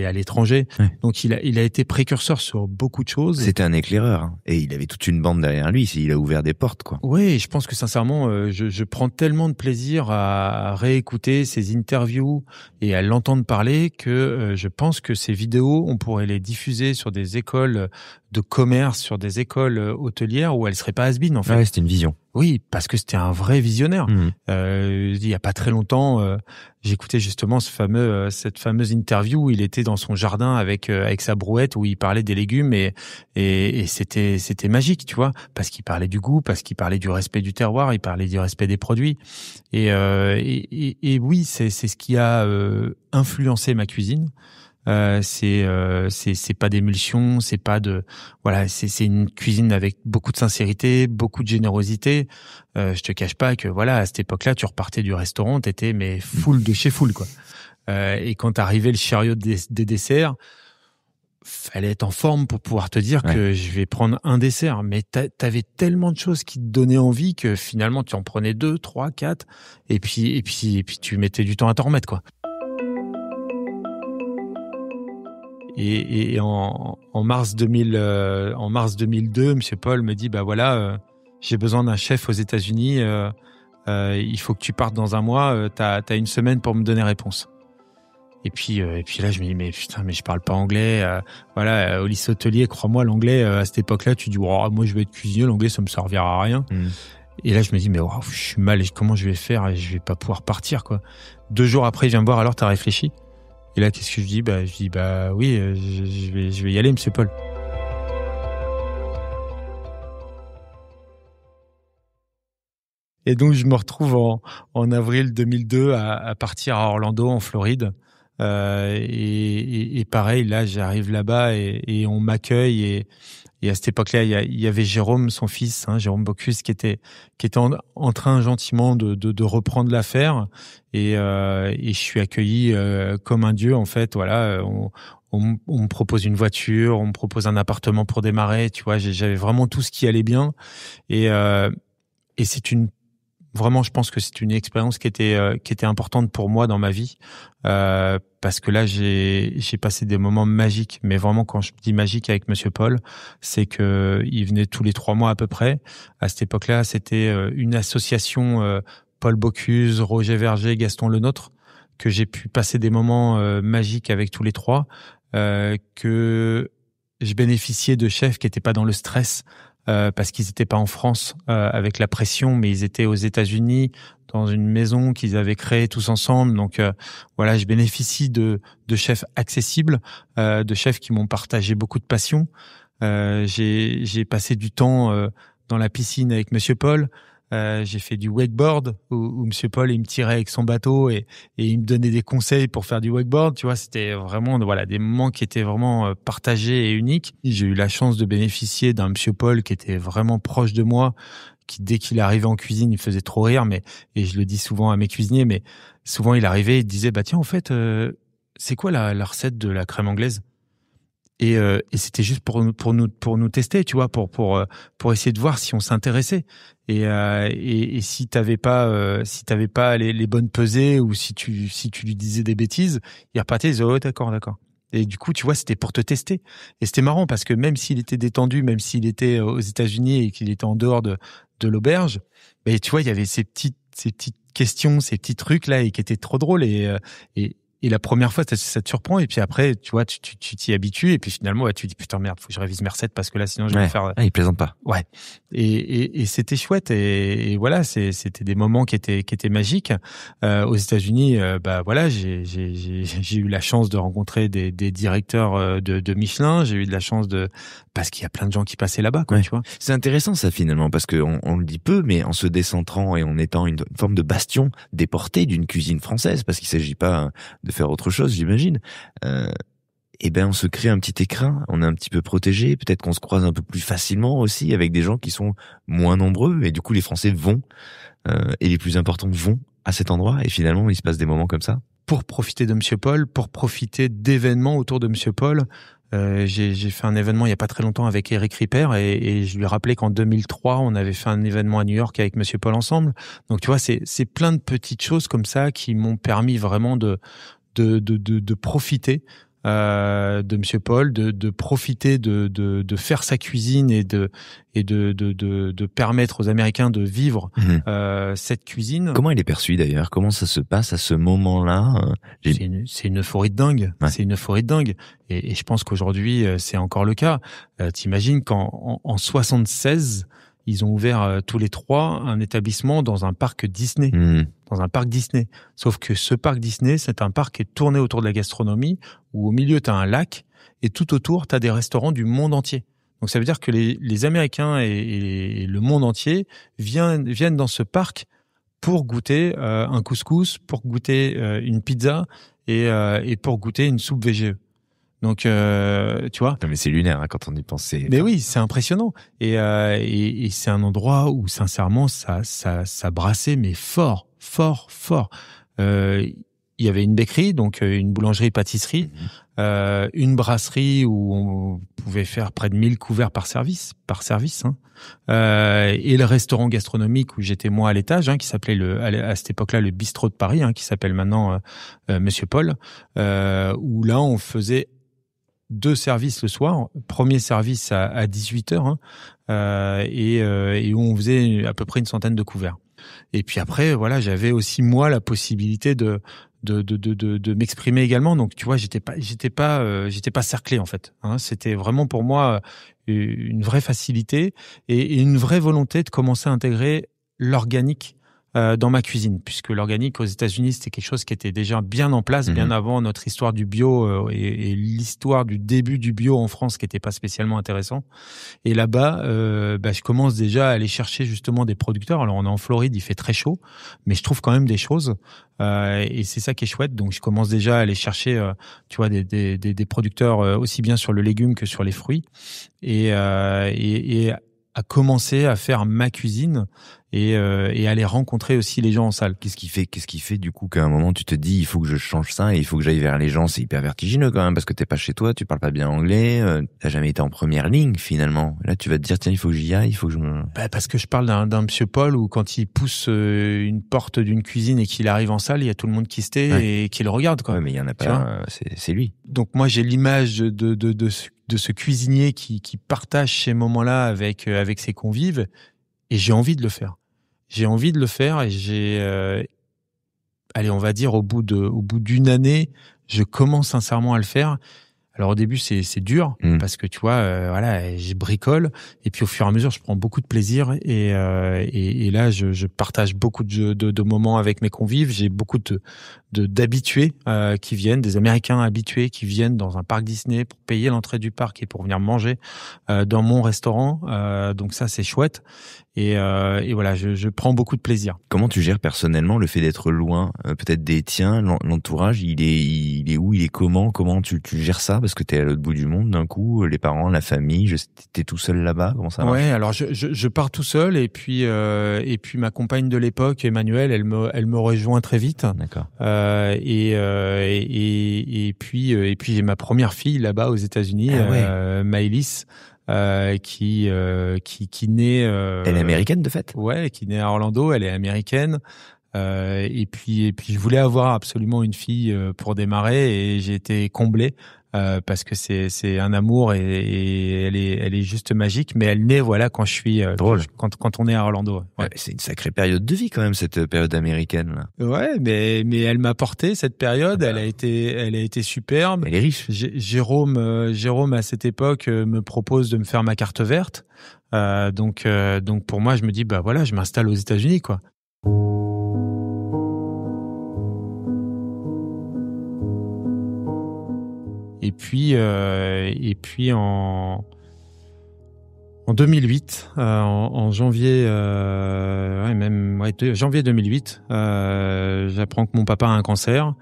à l'étranger. Donc il a été précurseur sur beaucoup de choses. C'était un éclaireur, et il avait toute une bande derrière lui. Il a ouvert des portes, quoi. Oui, je pense que sincèrement, je prends tellement de plaisir à réécouter ses interviews et à l'entendre parler que je pense que ces vidéos, on pourrait les diffuser sur des écoles de commerce, sur des écoles hôtelières où elles seraient pas has-been, en fait. Ouais, c'était une vision. Oui, parce que c'était un vrai visionnaire. Il y a pas très longtemps, j'écoutais justement cette fameuse interview où il était dans son jardin avec sa brouette, où il parlait des légumes, et c'était magique, tu vois, parce qu'il parlait du goût, parce qu'il parlait du respect du terroir, il parlait du respect des produits, et oui, c'est ce qui a influencé ma cuisine. C'est pas d'émulsion, c'est pas c'est une cuisine avec beaucoup de sincérité, beaucoup de générosité. Je te cache pas que voilà, à cette époque-là, tu repartais du restaurant, t'étais mais full de chez full, quoi. Et quand arrivait le chariot des desserts, fallait être en forme pour pouvoir te dire que je vais prendre un dessert, mais t'avais tellement de choses qui te donnaient envie que finalement tu en prenais 2, 3, 4, et puis tu mettais du temps à t'en remettre, quoi. Et en mars 2002, Monsieur Paul me dit j'ai besoin d'un chef aux États-Unis. Il faut que tu partes dans un mois. T'as 1 semaine pour me donner réponse. Et puis là je me dis mais je parle pas anglais. Au lycée hôtelier, crois-moi, l'anglais à cette époque-là, tu dis moi je vais être cuisinier, l'anglais ça me servira à rien. Et là, je me dis, mais wow, je suis mal, comment je vais faire? Je vais pas pouvoir partir, quoi. 2 jours après, il vient me voir, alors t'as réfléchi? Et là, qu'est-ce que je dis? Oui, je vais y aller, monsieur Paul. Et donc, je me retrouve en avril 2002 à partir à Orlando, en Floride. Et pareil, là, j'arrive là-bas et on m'accueille et à cette époque-là, il y avait Jérôme, son fils, Jérôme Bocuse, qui était en train gentiment de reprendre l'affaire et je suis accueilli comme un dieu, en fait. Voilà, on me propose une voiture, on me propose un appartement pour démarrer. Tu vois, j'avais vraiment tout ce qui allait bien et vraiment, je pense que c'est une expérience qui était importante pour moi dans ma vie, parce que là, j'ai passé des moments magiques. Mais vraiment, quand je dis magique avec Monsieur Paul, c'est que il venait tous les 3 mois à peu près. À cette époque-là, c'était une association Paul Bocuse, Roger Verger, Gaston Lenôtre, que j'ai pu passer des moments magiques avec tous les 3, que je bénéficiais de chefs qui étaient pas dans le stress. Parce qu'ils étaient pas en France avec la pression, mais ils étaient aux États-Unis dans une maison qu'ils avaient créée tous ensemble. Donc voilà, je bénéficie de chefs accessibles, de chefs qui m'ont partagé beaucoup de passion. J'ai passé du temps dans la piscine avec Monsieur Paul. J'ai fait du wakeboard où Monsieur Paul il me tirait avec son bateau et il me donnait des conseils pour faire du wakeboard. Tu vois, c'était vraiment des moments qui étaient vraiment partagés et uniques. J'ai eu la chance de bénéficier d'un Monsieur Paul qui était vraiment proche de moi, qui dès qu'il arrivait en cuisine, il faisait trop rire. Et je le dis souvent à mes cuisiniers, mais souvent il arrivait, il disait tiens, en fait, c'est quoi la recette de la crème anglaise? Et c'était juste pour nous tester, tu vois, pour essayer de voir si on s'intéressait et si t'avais pas les bonnes pesées ou si tu lui disais des bêtises, il repartait, il disait oh d'accord. Et du coup, tu vois, c'était pour te tester. Et c'était marrant parce que même s'il était détendu, même s'il était aux États-Unis et qu'il était en dehors de l'auberge, mais tu vois, il y avait ces petites questions, ces petits trucs là et qui étaient trop drôles et la première fois, ça te surprend. Et puis après, tu vois, tu t'y habitues. Et puis finalement, tu dis, putain, merde, faut que je révise mes recettes parce que là, sinon, je vais me faire... il plaisante pas. Ouais. Et c'était chouette. Et voilà, c'était des moments qui étaient magiques. Aux États-Unis, voilà, j'ai eu la chance de rencontrer des directeurs de Michelin. J'ai eu de la chance parce qu'il y a plein de gens qui passaient là-bas, quoi, tu vois. C'est intéressant, ça, finalement, parce que on le dit peu, mais en se décentrant et en étant une forme de bastion déporté d'une cuisine française, parce qu'il s'agit pas de faire autre chose, j'imagine. On se crée un petit écrin, on est un petit peu protégé, peut-être qu'on se croise un peu plus facilement aussi avec des gens qui sont moins nombreux, et du coup les Français vont, et les plus importants vont à cet endroit, et finalement il se passe des moments comme ça. Pour profiter de Monsieur Paul, pour profiter d'événements autour de Monsieur Paul, j'ai fait un événement il y a pas très longtemps avec Eric Ripper et je lui rappelais qu'en 2003 on avait fait un événement à New York avec Monsieur Paul ensemble. Donc tu vois, c'est plein de petites choses comme ça qui m'ont permis vraiment de profiter de Monsieur Paul, de profiter de faire sa cuisine et de permettre aux Américains de vivre cette cuisine. Comment il est perçu d'ailleurs? Comment ça se passe à ce moment-là? C'est une euphorie de dingue. Ouais. C'est une euphorie de dingue. Et je pense qu'aujourd'hui c'est encore le cas. T'imagines qu'en 76 ils ont ouvert tous les 3 un établissement dans un parc Disney. Dans un parc Disney. Sauf que ce parc Disney, c'est un parc qui est tourné autour de la gastronomie, où au milieu, tu as un lac, et tout autour, tu as des restaurants du monde entier. Donc ça veut dire que les Américains et le monde entier viennent dans ce parc pour goûter un couscous, pour goûter une pizza et pour goûter une soupe VGE. Donc, tu vois. Non, mais c'est lunaire quand on y pense. Mais oui, c'est impressionnant. Et c'est un endroit où sincèrement ça brassait, mais fort. Il y avait une béquerie, donc une boulangerie-pâtisserie, une brasserie où on pouvait faire près de 1000 couverts par service. Et le restaurant gastronomique où j'étais moi à l'étage, qui s'appelait à cette époque-là le Bistrot de Paris, qui s'appelle maintenant Monsieur Paul, où là on faisait 2 services le soir. Premier service à 18h, et où on faisait à peu près une centaine de couverts. Et puis après, voilà, j'avais aussi moi la possibilité de m'exprimer également. Donc tu vois, j'étais pas cerclé en fait. C'était vraiment pour moi une vraie facilité et une vraie volonté de commencer à intégrer l'organique dans ma cuisine, puisque l'organique aux États-Unis, c'était quelque chose qui était déjà bien en place, bien avant notre histoire du bio et l'histoire du début du bio en France, qui n'était pas spécialement intéressant. Et là-bas, je commence déjà à aller chercher justement des producteurs. Alors on est en Floride, il fait très chaud, mais je trouve quand même des choses. Et c'est ça qui est chouette. Donc je commence déjà à aller chercher, tu vois, des producteurs aussi bien sur le légume que sur les fruits, et à commencer à faire ma cuisine et aller rencontrer aussi les gens en salle. Qu'est-ce qui fait du coup qu'à un moment tu te dis il faut que je change ça et il faut que j'aille vers les gens? C'est hyper vertigineux quand même parce que t'es pas chez toi, tu parles pas bien anglais, t'as jamais été en première ligne finalement. Là tu vas te dire tiens il faut que j'y aille, il faut que je me... Parce que je parle d'un monsieur Paul où quand il pousse une porte d'une cuisine et qu'il arrive en salle, il y a tout le monde qui se tait et qui le regarde quoi. Ouais, mais il y en a pas, c'est lui. Donc moi j'ai l'image de ce cuisinier qui partage ces moments-là avec ses convives, et j'ai envie de le faire. J'ai envie de le faire et allez, on va dire au bout d'une année, je commence sincèrement à le faire. Alors au début c'est dur parce que tu vois je bricole et puis au fur et à mesure je prends beaucoup de plaisir et là je partage beaucoup de moments avec mes convives. J'ai beaucoup d'habitués qui viennent, des Américains habitués qui viennent dans un parc Disney pour payer l'entrée du parc et pour venir manger dans mon restaurant. Donc ça c'est chouette et voilà, je prends beaucoup de plaisir. Comment tu gères personnellement le fait d'être loin, peut-être des tiens, l'entourage, il est où, il est comment tu gères ça parce que t'es à l'autre bout du monde d'un coup, les parents, la famille, t'es tout seul là-bas, comment ça marche? Ouais, alors je pars tout seul et puis ma compagne de l'époque, Emmanuelle, elle me rejoint très vite. D'accord. Et puis j'ai ma première fille là-bas aux États-Unis, Maëlys, qui naît. Elle est américaine de fait? Ouais, qui naît à Orlando. Elle est américaine. Et puis je voulais avoir absolument une fille pour démarrer et j'ai été comblé. Parce que c'est un amour et elle est juste magique, mais elle naît quand je suis quand on est à Orlando. Ouais. C'est une sacrée période de vie quand même cette période américaine là. Ouais, mais elle m'a porté cette période, elle a été superbe. Elle est riche. Jérôme à cette époque me propose de me faire ma carte verte. Donc pour moi je me dis je m'installe aux États-Unis quoi. Et puis en 2008, en janvier, janvier 2008, j'apprends que mon papa a un cancer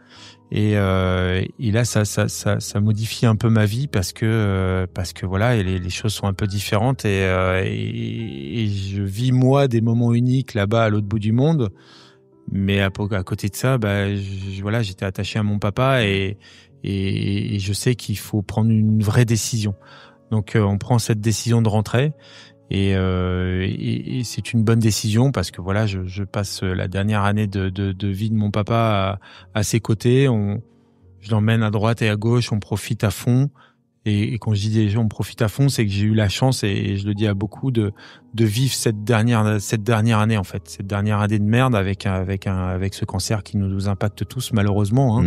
et là ça modifie un peu ma vie parce que voilà, et les choses sont un peu différentes et je vis moi des moments uniques là-bas à l'autre bout du monde. Mais à côté de ça, j'étais attaché à mon papa et je sais qu'il faut prendre une vraie décision. Donc on prend cette décision de rentrer et c'est une bonne décision parce que voilà, je passe la dernière année de vie de mon papa à ses côtés. Je l'emmène à droite et à gauche, on profite à fond. Et quand je dis déjà on profite à fond, c'est que j'ai eu la chance et je le dis à beaucoup de vivre cette dernière année en fait, cette dernière année de merde avec ce cancer qui nous impacte tous malheureusement.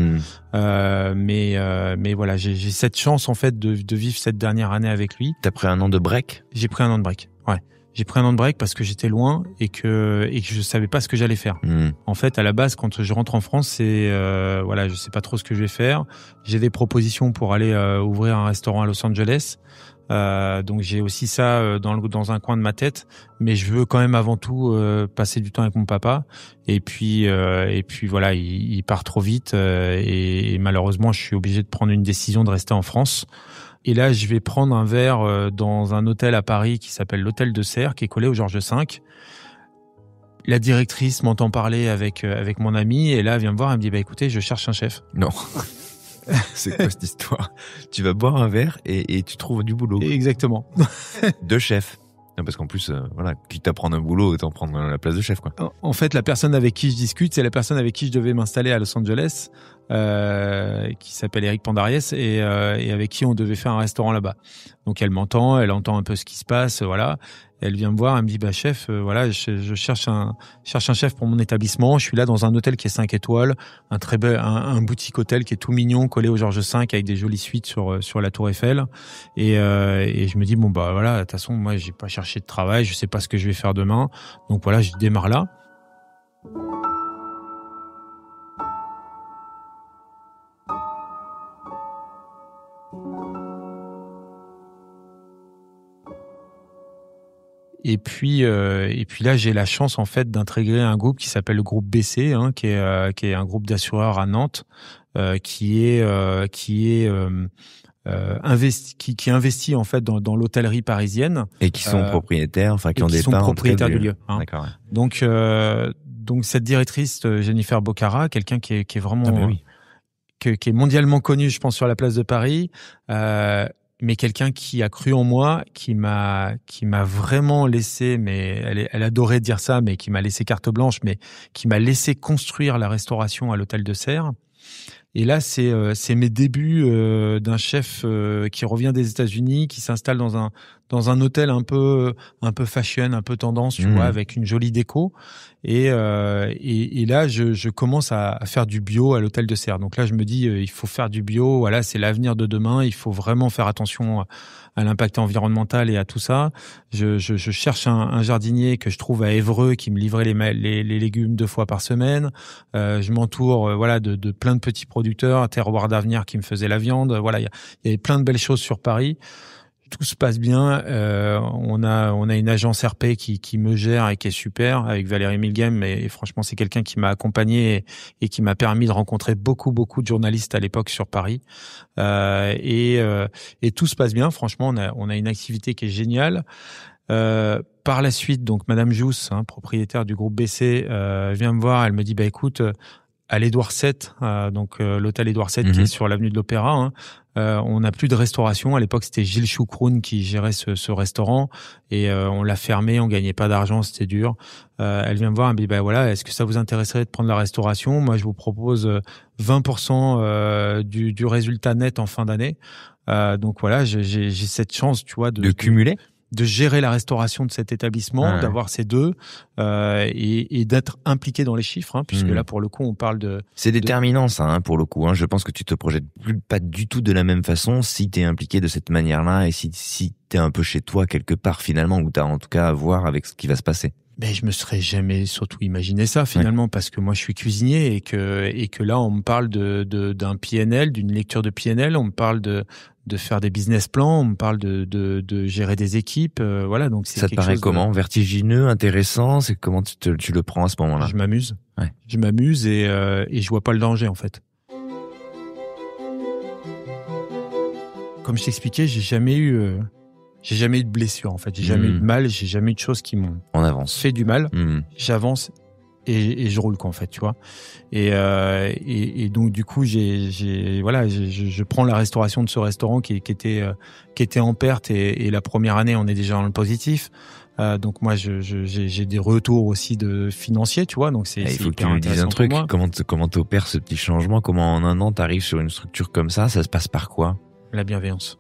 Mais voilà, j'ai cette chance en fait de vivre cette dernière année avec lui. T'as pris un an de break? J'ai pris un an de break. Ouais. J'ai pris un an de break parce que j'étais loin et que je savais pas ce que j'allais faire. En fait, à la base, quand je rentre en France, c'est je sais pas trop ce que je vais faire. J'ai des propositions pour aller ouvrir un restaurant à Los Angeles. Donc j'ai aussi ça dans un coin de ma tête, mais je veux quand même avant tout passer du temps avec mon papa. Et puis voilà, il part trop vite et malheureusement, je suis obligé de prendre une décision de rester en France. Et là, je vais prendre un verre dans un hôtel à Paris qui s'appelle l'Hôtel de Serres, qui est collé au Georges V. La directrice m'entend parler avec mon ami et là, elle vient me voir, elle me dit écoutez, je cherche un chef. Non. C'est quoi cette histoire? Tu vas boire un verre et tu trouves du boulot. Exactement. De chef. Non, parce qu'en plus, quitte à prendre un boulot, autant prendre la place de chef, quoi. En fait, la personne avec qui je discute, c'est la personne avec qui je devais m'installer à Los Angeles. qui s'appelle Eric Pandariès et avec qui on devait faire un restaurant là-bas. Donc elle m'entend, elle entend un peu ce qui se passe, voilà. Elle vient me voir, elle me dit chef, voilà, je cherche un chef pour mon établissement. Je suis là dans un hôtel qui est 5 étoiles, un très bel un boutique hôtel qui est tout mignon, collé au Georges V avec des jolies suites sur la Tour Eiffel. Et je me dis voilà, de toute façon moi j'ai pas cherché de travail, je sais pas ce que je vais faire demain. Donc voilà, je démarre là. Et puis là, j'ai la chance en fait d'intégrer un groupe qui s'appelle le groupe BC, qui est un groupe d'assureurs à Nantes, qui investit en fait dans l'hôtellerie parisienne et qui sont propriétaires, qui ont des parts propriétaires du lieu. D'accord. Ouais. Donc cette directrice Jennifer Bocara, quelqu'un qui est vraiment qui est mondialement connu, je pense, sur la place de Paris. Mais quelqu'un qui a cru en moi, qui m'a vraiment laissé, mais elle adorait dire ça, mais qui m'a laissé carte blanche, mais qui m'a laissé construire la restauration à l'hôtel de Serres. Et là, c'est mes débuts d'un chef qui revient des États-Unis, qui s'installe dans un hôtel un peu fashion, un peu tendance, tu vois, avec une jolie déco. Et là, je commence à faire du bio à l'hôtel de Serres. Donc là, je me dis, il faut faire du bio. Voilà, c'est l'avenir de demain. Il faut vraiment faire attention à l'impact environnemental et à tout ça. Je cherche un jardinier que je trouve à Évreux qui me livrait les légumes 2 fois par semaine. Je m'entoure de plein de petits producteurs, Terroir d'Avenir qui me faisait la viande. Voilà, il y avait plein de belles choses sur Paris. Tout se passe bien. On a une agence RP qui me gère et qui est super avec Valérie Milgem. Et franchement, c'est quelqu'un qui m'a accompagné et qui m'a permis de rencontrer beaucoup de journalistes à l'époque sur Paris. Et tout se passe bien. Franchement, on a une activité qui est géniale. Par la suite, donc Madame Jousse, propriétaire du groupe BC, vient me voir. Elle me dit écoute, à l'Édouard VII, l'hôtel Édouard VII qui est sur l'avenue de l'Opéra. On n'a plus de restauration. À l'époque, c'était Gilles Choucroune qui gérait ce restaurant et on l'a fermé. On gagnait pas d'argent, c'était dur. Elle vient me voir, elle me dit voilà, est-ce que ça vous intéresserait de prendre la restauration? Moi, je vous propose 20% du résultat net en fin d'année. Donc voilà, j'ai cette chance, tu vois, de cumuler. De gérer la restauration de cet établissement, d'avoir ces deux et d'être impliqué dans les chiffres, puisque là pour le coup on parle de... C'est déterminant ça, pour le coup. Je pense que tu te projettes pas du tout de la même façon si t'es impliqué de cette manière-là et si t'es un peu chez toi quelque part finalement, où t'as en tout cas à voir avec ce qui va se passer. Mais je me serais jamais surtout imaginé ça finalement, parce que moi je suis cuisinier et que là on me parle d'un PNL, d'une lecture de PNL, on me parle de faire des business plans, on me parle de gérer des équipes, voilà. Donc c'est ça te paraît comment, vertigineux, intéressant, c'est comment tu le prends à ce moment-là? Je m'amuse, je m'amuse et je vois pas le danger en fait. Comme je t'expliquais, j'ai jamais eu de blessure en fait, j'ai jamais eu de mal, j'ai jamais eu de choses qui m'ont fait du mal. J'avance et je roule quoi en fait, tu vois. Et donc du coup je prends la restauration de ce restaurant qui était en perte et la première année on est déjà dans le positif. Donc moi j'ai des retours aussi de financiers, tu vois, donc c'est il faut que tu nous dises un truc, comment t'opères ce petit changement, comment en un an t'arrives sur une structure comme ça se passe par quoi? La bienveillance.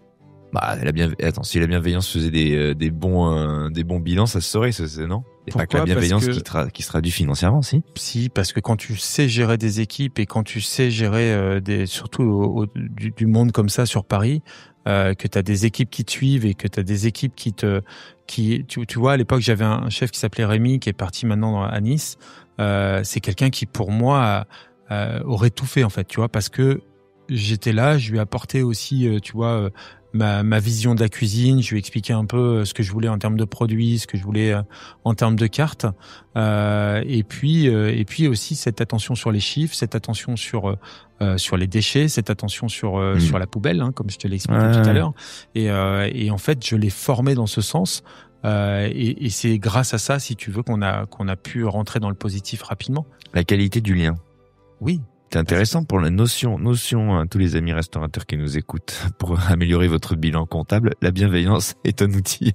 Attends, si la bienveillance faisait des bons bilans, ça se saurait, non? Et pas que la bienveillance qui se traduit financièrement, si? Si, parce que quand tu sais gérer des équipes et quand tu sais gérer surtout du monde comme ça sur Paris, que t'as des équipes qui te suivent et que t'as des équipes tu vois, à l'époque, j'avais un chef qui s'appelait Rémi, qui est parti maintenant à Nice. C'est quelqu'un qui, pour moi, aurait tout fait, en fait, tu vois, parce que j'étais là, je lui ai apporté aussi, tu vois, ma vision de la cuisine, je lui ai expliqué un peu ce que je voulais en termes de produits, ce que je voulais en termes de cartes, et puis aussi cette attention sur les chiffres, cette attention sur les déchets, cette attention sur la poubelle, comme je te l'ai expliqué tout à l'heure, et en fait je l'ai formé dans ce sens, et c'est grâce à ça, si tu veux, qu'on a pu rentrer dans le positif rapidement. La qualité du lien. Oui. C'est intéressant pour la notion, tous les amis restaurateurs qui nous écoutent, pour améliorer votre bilan comptable, la bienveillance est un outil.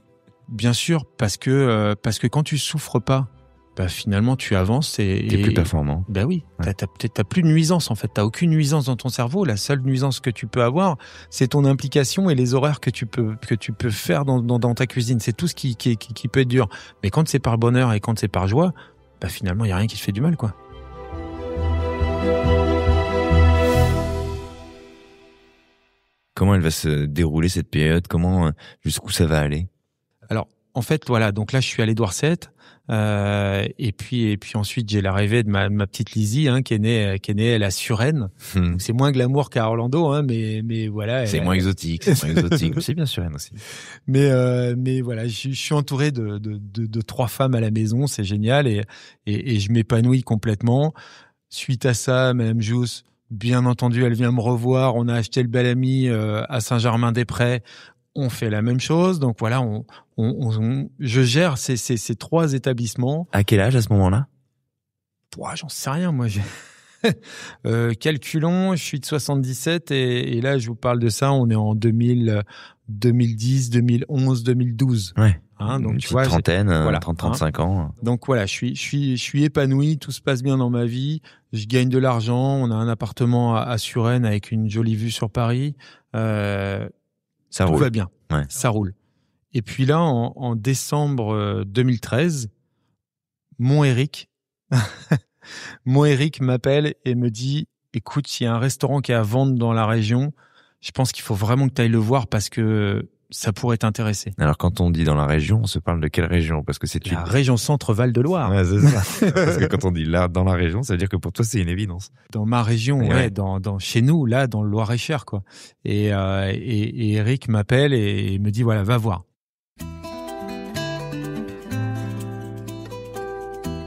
Bien sûr, parce que quand tu souffres pas bah finalement tu avances T'es plus performant. Bah oui, Ouais. t'as plus de nuisance en fait, t'as aucune nuisance dans ton cerveau. La seule nuisance que tu peux avoir, c'est ton implication et les horaires que tu peux faire dans ta cuisine. C'est tout ce qui peut être dur. Mais quand c'est par bonheur et quand c'est par joie, bah finalement il y a rien qui te fait du mal quoi. Comment elle va se dérouler cette période? Comment, jusqu'où ça va aller? Alors, en fait, voilà. Donc là, je suis allé Douarset, et puis ensuite, j'ai l'arrivée de ma petite Lizzie, hein, qui est née elle à Suresnes. Donc c'est moins glamour qu'à Orlando, hein, mais voilà. C'est moins exotique, c'est moins exotique. C'est bien Suresnes aussi. Mais voilà, je suis entouré de 3 femmes à la maison, c'est génial et je m'épanouis complètement. Suite à ça, Madame Jousse, bien entendu, elle vient me revoir. On a acheté le Bel Ami à Saint-Germain-des-Prés. On fait la même chose. Donc voilà, je gère ces 3 établissements. À quel âge à ce moment-là? Ouah, j'en sais rien, moi. Calculons, je suis de 77 et là, je vous parle de ça, on est en 2010, 2011, 2012. Ouais. Hein, donc Une tu petite vois, trentaine, voilà, 30-35 ans. donc voilà, je suis épanoui, tout se passe bien dans ma vie, je gagne de l'argent, on a un appartement à Suresnes avec une jolie vue sur Paris, Ça tout roule. va bien, Ouais. ça roule. Et puis là, en décembre 2013, mon Eric m'appelle et me dit, écoute, il y a un restaurant qui est à vendre dans la région, je pense qu'il faut vraiment que tu ailles le voir parce que ça pourrait t'intéresser. Alors quand on dit dans la région, on se parle de quelle région? Parce que c'est La région Centre-Val de Loire. Ouais, c'est ça. Parce que quand on dit là, dans la région, ça veut dire que pour toi, c'est une évidence. Dans ma région, Et ouais, ouais. dans chez nous, là, dans le Loir-et-Cher, quoi. Et Eric m'appelle et me dit, voilà, va voir.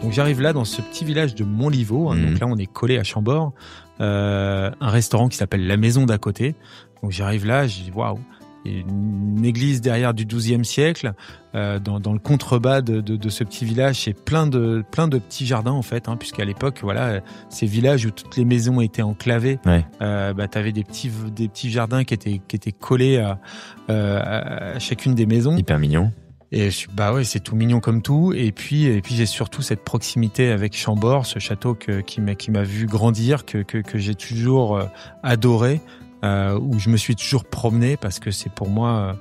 Donc j'arrive là dans ce petit village de Montlivaud, hein, donc là on est collé à Chambord, un restaurant qui s'appelle La Maison d'à côté. Donc j'arrive là, je dis waouh, il y a une église derrière du XIIe siècle, dans le contrebas de ce petit village, c'est plein de petits jardins en fait, hein, puisqu'à l'époque voilà, ces villages où toutes les maisons étaient enclavées, Ouais. bah t'avais des petits jardins qui étaient collés à chacune des maisons. Hyper mignon. Et bah ouais, c'est tout mignon comme tout. Et puis j'ai surtout cette proximité avec Chambord, ce château qui m'a vu grandir, que j'ai toujours adoré, où je me suis toujours promené parce que c'est pour moi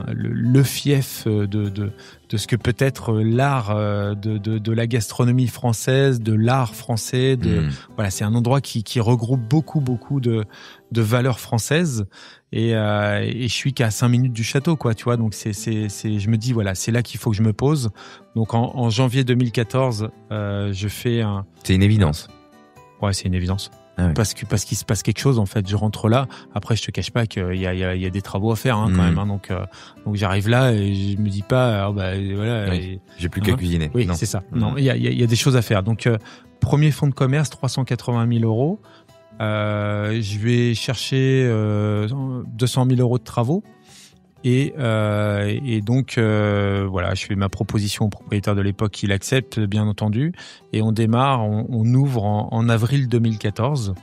le fief de ce que peut être l'art de la gastronomie française, de l'art français. Voilà, c'est un endroit qui regroupe beaucoup de valeurs françaises. Et je suis qu'à 5 minutes du château, quoi, tu vois. Donc je me dis voilà, c'est là qu'il faut que je me pose. Donc en janvier 2014, je fais un. C'est une évidence. Ouais, c'est une évidence. Ah ouais. Parce qu'il se passe quelque chose en fait. Je rentre là. Après, je te cache pas qu'il y a des travaux à faire, hein, quand même. Hein, donc j'arrive là et je me dis pas bah voilà. Oui, et, j'ai plus qu'à cuisiner. Oui, Non. c'est ça. Non, il y a des choses à faire. Donc premier fonds de commerce, 380 000 euros. Je vais chercher 200 000 euros de travaux et donc voilà, je fais ma proposition au propriétaire de l'époque, il accepte bien entendu et on démarre, on ouvre en avril 2014.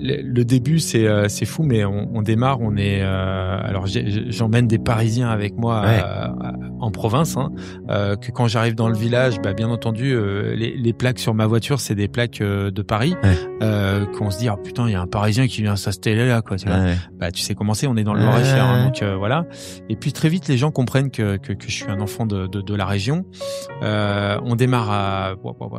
le début c'est fou, mais on démarre, on est alors j'emmène des Parisiens avec moi en province, que quand j'arrive dans le village, bien entendu les plaques sur ma voiture c'est des plaques de Paris, qu'on se dit putain il y a un Parisien qui vient s'installer là quoi, tu vois. Tu sais comment c'est, on est dans le Loir-et-Cher, donc voilà. Et puis très vite les gens comprennent que je suis un enfant de la région. On démarre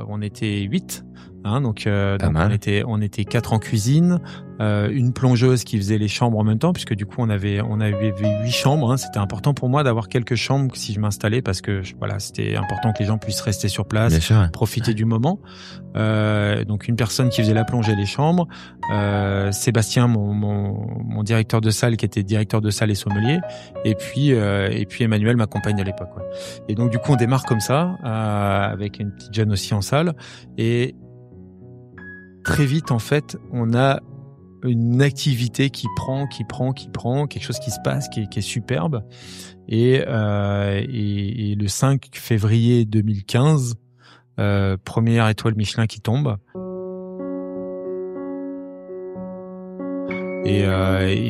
on était 8. Donc on était 4 en cuisine, une plongeuse qui faisait les chambres en même temps, puisque du coup on avait 8 chambres. C'était important pour moi d'avoir quelques chambres si je m'installais, parce que c'était important que les gens puissent rester sur place, profiter du moment. Donc une personne qui faisait la plongée et les chambres, Sébastien, mon directeur de salle, qui était directeur de salle et sommelier, et puis Emmanuel, ma compagne de l'époque. Et donc du coup on démarre comme ça, avec une petite jeune aussi en salle, et très vite, en fait, on a une activité qui prend, quelque chose qui se passe, qui est superbe. Et le 5 février 2015, première étoile Michelin qui tombe. Et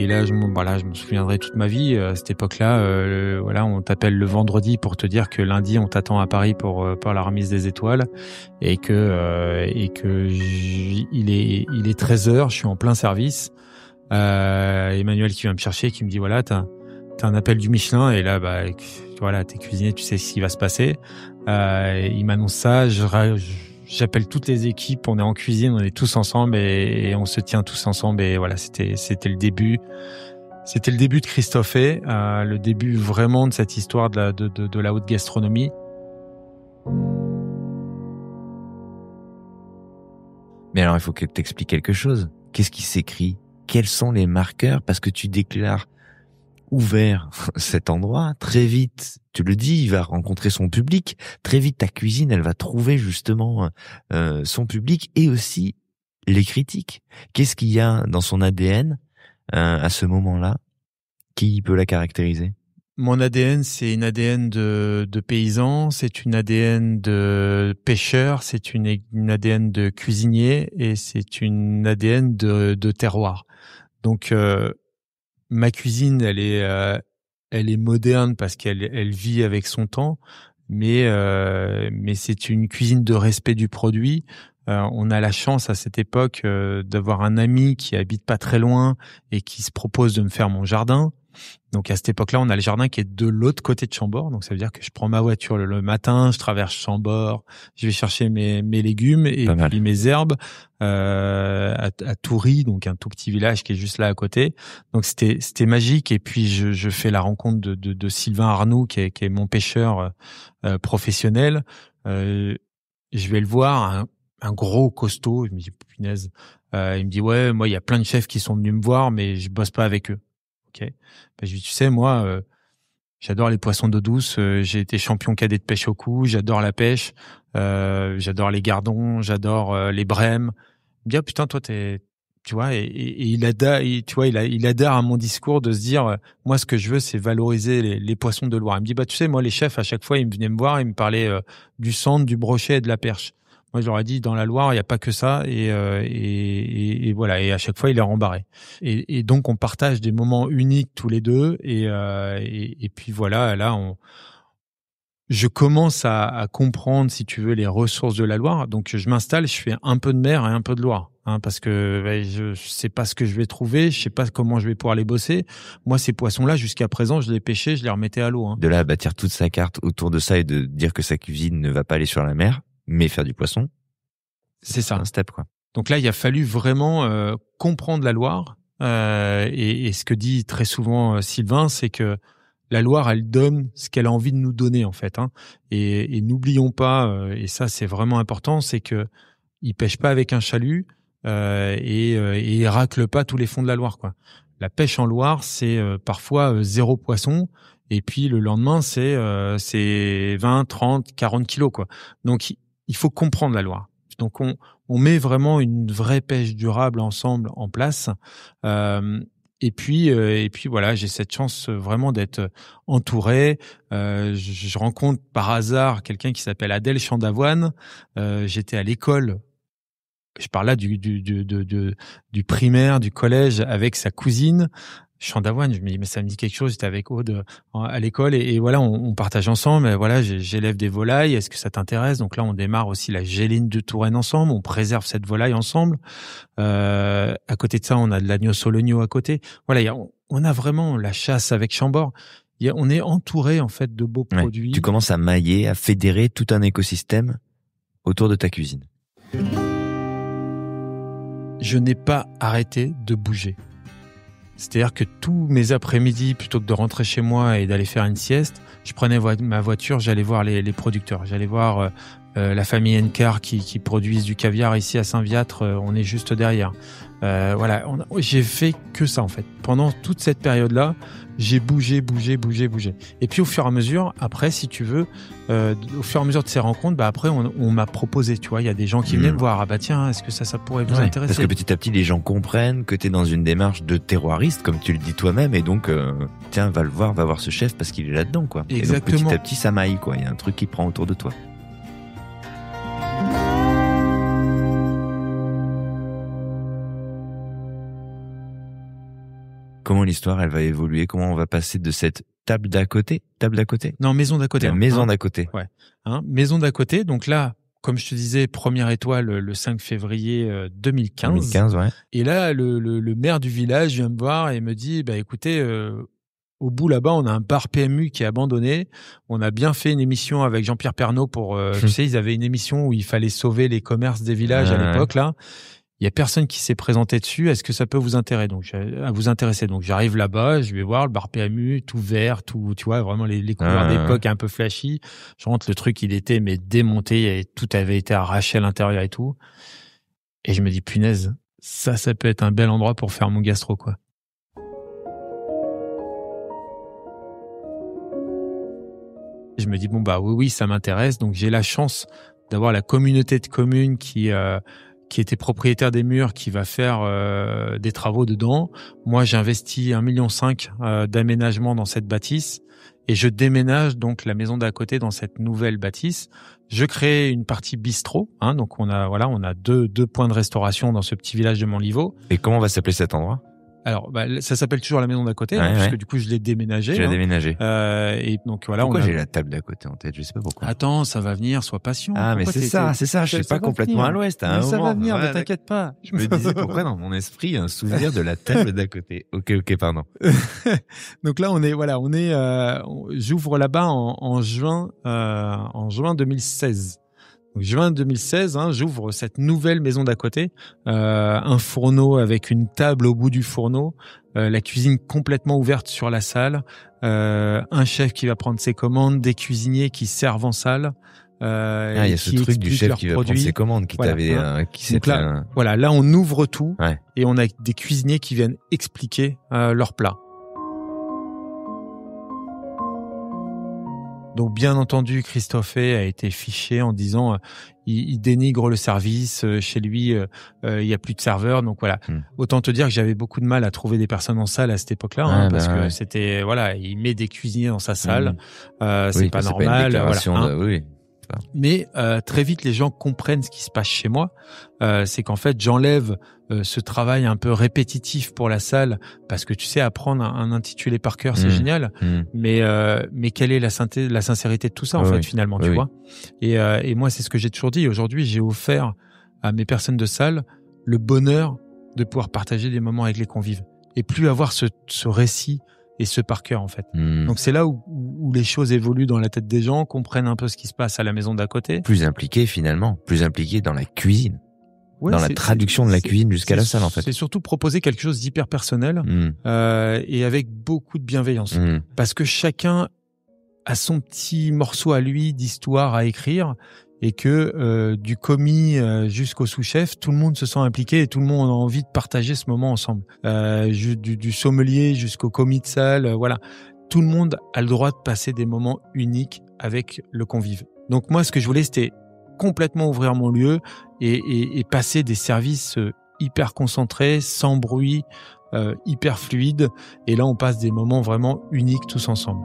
là, je me souviendrai toute ma vie. À cette époque-là, on t'appelle le vendredi pour te dire que lundi, on t'attend à Paris pour la remise des étoiles, et que il est 13h, je suis en plein service. Emmanuel qui vient me chercher, qui me dit voilà, t'as un appel du Michelin, et là, voilà, t'es cuisinier, tu sais ce qui va se passer. Il m'annonce ça, j'appelle toutes les équipes, on est en cuisine, on est tous ensemble et on se tient tous ensemble, et voilà, c'était le début. C'était le début de Christophe et le début vraiment de cette histoire de la haute gastronomie. Mais alors, il faut que tu expliques quelque chose. Qu'est-ce qui s'écrit? Quels sont les marqueurs? Parce que tu déclares ouvert cet endroit, très vite, tu le dis, il va rencontrer son public. Très vite, ta cuisine, elle va trouver justement son public, et aussi les critiques. Qu'est-ce qu'il y a dans son ADN à ce moment-là qui peut la caractériser? Mon ADN, c'est une ADN de paysan, c'est une ADN de pêcheur, c'est une ADN de cuisinier, et c'est une ADN de terroir. Donc ma cuisine, elle est moderne parce qu'elle vit avec son temps, mais c'est une cuisine de respect du produit. On a la chance à cette époque d'avoir un ami qui habite pas très loin et qui se propose de me faire mon jardin. Donc à cette époque-là, on a le jardin qui est de l'autre côté de Chambord. Donc ça veut dire que je prends ma voiture le matin, je traverse Chambord, je vais chercher mes légumes et puis mes herbes à Toury, donc un tout petit village qui est juste là à côté. Donc c'était magique. Et puis je fais la rencontre de Sylvain Arnoux qui est mon pêcheur professionnel. Je vais le voir, un gros costaud. Je me dis punaise. Il me dit ouais, moi il y a plein de chefs qui sont venus me voir, mais je bosse pas avec eux. Ok. Je lui dis, tu sais, moi, j'adore les poissons d'eau douce. J'ai été champion cadet de pêche au cou. J'adore la pêche. J'adore les gardons. J'adore les brèmes. Il me dit, ah, putain, toi, tu vois, et il adhère à mon discours de se dire, moi, ce que je veux, c'est valoriser les poissons de Loire. Il me dit, tu sais, moi, les chefs, à chaque fois, ils venaient me voir, ils me parlaient du centre, du brochet et de la perche. Moi, je leur ai dit, dans la Loire, il n'y a pas que ça, et voilà. Et à chaque fois, il est rembarré. Et donc, on partage des moments uniques tous les deux, et puis voilà, là, je commence à comprendre, si tu veux, les ressources de la Loire. Donc, je m'installe, je fais un peu de mer et un peu de Loire, parce que je sais pas ce que je vais trouver, je sais pas comment je vais pouvoir les bosser. Moi, ces poissons-là, jusqu'à présent, je les pêchais, je les remettais à l'eau. De là à bâtir toute sa carte autour de ça et de dire que sa cuisine ne va pas aller sur la mer, mais faire du poisson, c'est ça. Un step, quoi. Donc là, il a fallu vraiment comprendre la Loire. Et ce que dit très souvent Sylvain, c'est que la Loire, elle donne ce qu'elle a envie de nous donner, en fait. Et n'oublions pas, et ça c'est vraiment important, c'est que il pêche pas avec un chalut et il racle pas tous les fonds de la Loire, quoi. La pêche en Loire, c'est parfois 0 poisson. Et puis le lendemain, c'est 20, 30, 40 kilos, quoi. Donc il faut comprendre la Loire. Donc on met vraiment une vraie pêche durable ensemble en place. Et puis voilà, j'ai cette chance vraiment d'être entouré. Je rencontre par hasard quelqu'un qui s'appelle Adèle Chandavoine. J'étais à l'école je parle là du primaire, du collège, avec sa cousine. Champ d'avoine, je me dis, mais ça me dit quelque chose. J'étais avec Aude à l'école et voilà, on partage ensemble. Et voilà, j'élève des volailles. Est-ce que ça t'intéresse? Donc là, on démarre aussi la géline de Touraine ensemble. On préserve cette volaille ensemble. À côté de ça, on a de l'agneau sologno à côté. Voilà, on a vraiment la chasse avec Chambord. On est entouré en fait de beaux produits. Tu commences à mailler, à fédérer tout un écosystème autour de ta cuisine. Je n'ai pas arrêté de bouger. C'est-à-dire que tous mes après-midi, plutôt que de rentrer chez moi et d'aller faire une sieste, je prenais ma voiture, j'allais voir les producteurs. J'allais voir la famille Encar qui produisent du caviar ici à Saint-Viâtre. On est juste derrière. Voilà, j'ai fait que ça en fait. Pendant toute cette période-là, j'ai bougé. Et puis au fur et à mesure, après, si tu veux, au fur et à mesure de ces rencontres, après on m'a proposé, tu vois, il y a des gens qui venaient me voir, tiens, est-ce que ça pourrait vous intéresser? Parce que petit à petit, les gens comprennent que tu es dans une démarche de terroiriste, comme tu le dis toi-même, et donc, tiens, va voir ce chef parce qu'il est là-dedans, quoi. Exactement. Et donc, petit à petit, ça maille, quoi. Il y a un truc qui prend autour de toi. Comment l'histoire, elle va évoluer? Comment on va passer de cette table d'à côté? Non, maison d'à côté. La maison d'à côté. Ouais. Maison d'à côté. Donc là, comme je te disais, première étoile le 5 février 2015. 2015, ouais. Et là, le maire du village vient me voir et me dit, écoutez, au bout là-bas, on a un bar PMU qui est abandonné. On a bien fait une émission avec Jean-Pierre Pernaut pour, tu sais, ils avaient une émission où il fallait sauver les commerces des villages à l'époque, là. Il y a personne qui s'est présenté dessus. Est-ce que ça peut vous intéresser? Donc, j'arrive là-bas, je vais voir le bar PMU, tout vert, tout, tu vois, vraiment les couleurs d'époque un peu flashy. Je rentre, le truc, il était, mais démonté, et tout avait été arraché à l'intérieur et tout. Et je me dis, punaise, ça peut être un bel endroit pour faire mon gastro, quoi. Je me dis, oui, ça m'intéresse. Donc, j'ai la chance d'avoir la communauté de communes qui était propriétaire des murs, qui va faire des travaux dedans. Moi, j'ai investi 1,5 million d'aménagement dans cette bâtisse et je déménage donc la maison d'à côté dans cette nouvelle bâtisse. Je crée une partie bistrot, donc on a deux points de restauration dans ce petit village de Montlivaud. Et comment va s'appeler cet endroit? Alors, ça s'appelle toujours la maison d'à côté, puisque du coup, je l'ai déménagé. Tu l'as déménagé. Et donc, voilà. Pourquoi j'ai la table d'à côté en tête? Je sais pas pourquoi. Attends, ça va venir, sois patient. Ah, mais c'est ça. Je suis pas complètement à l'ouest, hein. Ça va venir, mais t'inquiète pas. Je me disais pourquoi dans mon esprit, un souvenir de la table d'à côté. Ok, pardon. Donc là, j'ouvre là-bas en juin 2016. Donc, juin 2016, j'ouvre cette nouvelle maison d'à côté, un fourneau avec une table au bout du fourneau, la cuisine complètement ouverte sur la salle, un chef qui va prendre ses commandes, des cuisiniers qui servent en salle. Il y a ce truc du chef qui va prendre ses commandes, là on ouvre tout et on a des cuisiniers qui viennent expliquer leurs plats. Donc, bien entendu, Christophe a été fiché en disant il dénigre le service. Chez lui, il y a plus de serveurs. Donc voilà. Autant te dire que j'avais beaucoup de mal à trouver des personnes en salle à cette époque-là, parce que c'était il met des cuisiniers dans sa salle. C'est pas normal. Mais très vite, les gens comprennent ce qui se passe chez moi. C'est qu'en fait, j'enlève ce travail un peu répétitif pour la salle, parce que tu sais, apprendre un intitulé par cœur, c'est génial. Mais quelle est la sincérité de tout ça, en fait, finalement, tu vois? Et moi, c'est ce que j'ai toujours dit. Aujourd'hui, j'ai offert à mes personnes de salle le bonheur de pouvoir partager des moments avec les convives et plus avoir ce récit et ce par cœur, en fait. Donc c'est là où les choses évoluent dans la tête des gens, comprennent un peu ce qui se passe à la maison d'à côté. Plus impliqué dans la cuisine, dans la traduction de la cuisine jusqu'à la salle, en fait. C'est surtout proposer quelque chose d'hyper personnel et avec beaucoup de bienveillance, parce que chacun a son petit morceau à lui d'histoire à écrire. Et que du commis jusqu'au sous-chef, tout le monde se sent impliqué et tout le monde a envie de partager ce moment ensemble. Du sommelier jusqu'au commis de salle, tout le monde a le droit de passer des moments uniques avec le convive. Donc moi, ce que je voulais, c'était complètement ouvrir mon lieu et passer des services hyper concentrés, sans bruit, hyper fluides. Et là, on passe des moments vraiment uniques tous ensemble.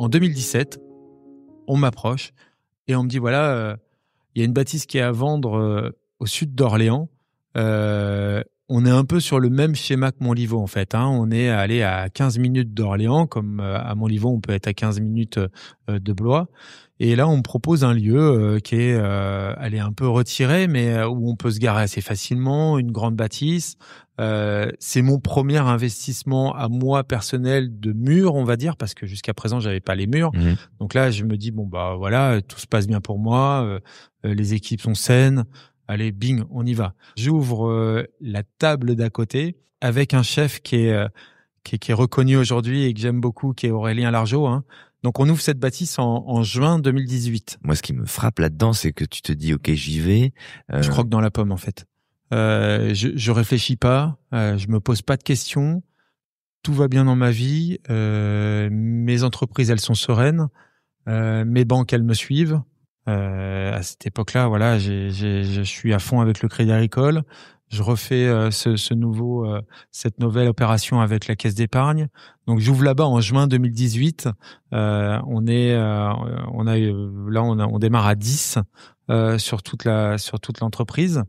en 2017, on m'approche et on me dit voilà, il y a une bâtisse qui est à vendre au sud d'Orléans. On est un peu sur le même schéma que Montlivaud en fait. On est allé à 15 minutes d'Orléans, comme à Montlivaud on peut être à 15 minutes de Blois. Et là on me propose un lieu qui est un peu retiré, mais où on peut se garer assez facilement, une grande bâtisse. C'est mon premier investissement à moi personnel de mur, on va dire, parce que jusqu'à présent j'avais pas les murs. Mmh. Donc là je me dis bon bah voilà, tout se passe bien pour moi, les équipes sont saines. Allez, bing, on y va. J'ouvre la table d'à côté avec un chef qui est reconnu aujourd'hui et que j'aime beaucoup, qui est Aurélien Largeau. Donc on ouvre cette bâtisse en juin 2018. Moi, ce qui me frappe là-dedans, c'est que tu te dis, ok, j'y vais. Je croque dans la pomme en fait. Je réfléchis pas, je me pose pas de questions. Tout va bien dans ma vie. Mes entreprises, elles sont sereines. Mes banques, elles me suivent. À cette époque-là, voilà, je suis à fond avec le Crédit Agricole. Je refais cette nouvelle opération avec la Caisse d'épargne. Donc j'ouvre là-bas en juin 2018. On démarre à 10 sur toute l'entreprise.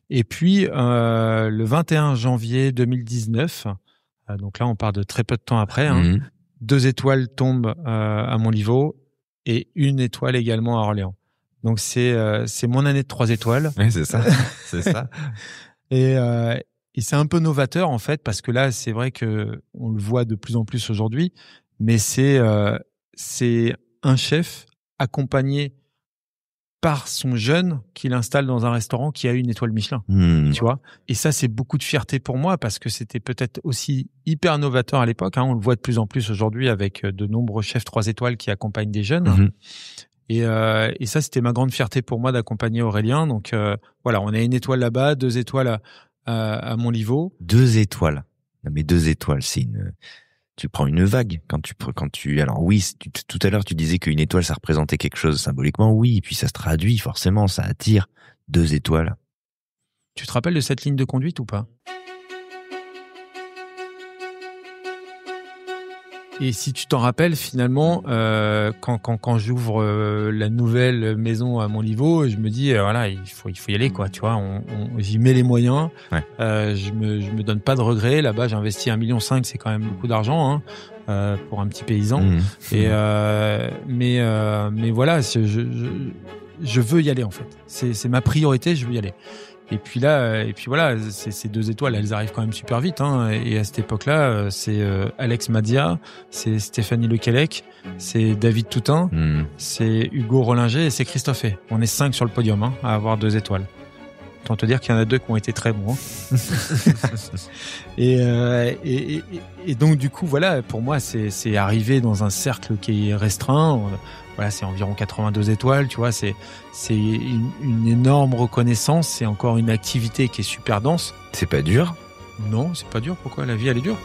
Et puis le 21 janvier 2019, donc là on part de très peu de temps après. 2 étoiles tombent à Montlivaud et 1 étoile également à Orléans. Donc c'est mon année de 3 étoiles. Oui, c'est ça, c'est ça. Et c'est un peu novateur en fait, parce que là c'est vrai que on le voit de plus en plus aujourd'hui, mais c'est un chef accompagné par son jeune qu'il installe dans un restaurant qui a 1 étoile Michelin. Tu vois. Et ça c'est beaucoup de fierté pour moi, parce que c'était peut-être aussi hyper novateur à l'époque. On le voit de plus en plus aujourd'hui avec de nombreux chefs 3 étoiles qui accompagnent des jeunes. Et ça, c'était ma grande fierté pour moi d'accompagner Aurélien. Donc voilà, on a 1 étoile là-bas, 2 étoiles à Montlivaud. 2 étoiles. Non, mais 2 étoiles, tu prends une vague quand tu. Alors oui, tout à l'heure tu disais qu'1 étoile ça représentait quelque chose symboliquement, oui, et puis ça se traduit forcément, ça attire. 2 étoiles. Tu te rappelles de cette ligne de conduite ou pas ? Et si tu t'en rappelles, finalement, quand j'ouvre la nouvelle maison à Montlivaud, je me dis voilà, il faut y aller quoi, tu vois. J'y mets les moyens. Ouais. Je me donne pas de regrets. Là-bas, j'ai investi 1,5 million, c'est quand même beaucoup d'argent pour un petit paysan. Et mais voilà, je veux y aller en fait. C'est ma priorité, je veux y aller. Et puis voilà, ces 2 étoiles, elles arrivent quand même super vite. Et à cette époque-là, c'est Alex Madia, c'est Stéphanie Lequelec, c'est David Toutain, c'est Hugo Rollinger et c'est Christophe Hay. On est 5 sur le podium à avoir 2 étoiles. Autant te dire qu'il y en a 2 qui ont été très bons. Et donc du coup, voilà, pour moi, c'est arrivé dans un cercle qui est restreint. Voilà, c'est environ 82 étoiles, tu vois, c'est une énorme reconnaissance, c'est encore une activité qui est super dense. C'est pas dur ? Non, c'est pas dur. Pourquoi ? La vie, elle est dure.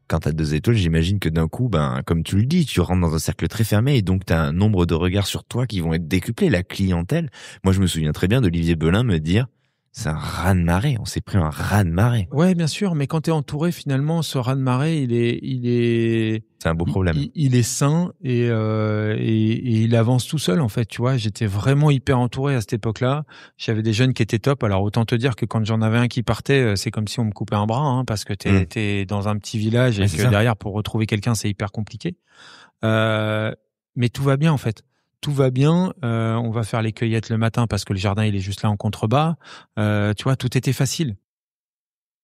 Quand t'as 2 étoiles, j'imagine que d'un coup, comme tu le dis, tu rentres dans un cercle très fermé et donc t'as un nombre de regards sur toi qui vont être décuplés. La clientèle. Moi, je me souviens très bien d'Olivier Belin me dire, c'est un raz-de-marée. On s'est pris un raz-de-marée. Ouais, bien sûr. Mais quand t'es entouré, finalement, ce raz-de-marée, il est. C'est un beau problème. Il est sain et il avance tout seul, en fait. Tu vois, j'étais vraiment hyper entouré à cette époque-là. J'avais des jeunes qui étaient top. Alors, autant te dire que quand j'en avais un qui partait, c'est comme si on me coupait un bras, parce que t'es dans un petit village et que derrière, pour retrouver quelqu'un, c'est hyper compliqué. Mais tout va bien, en fait. Tout va bien, on va faire les cueillettes le matin parce que le jardin il est juste là en contrebas. Tu vois, tout était facile.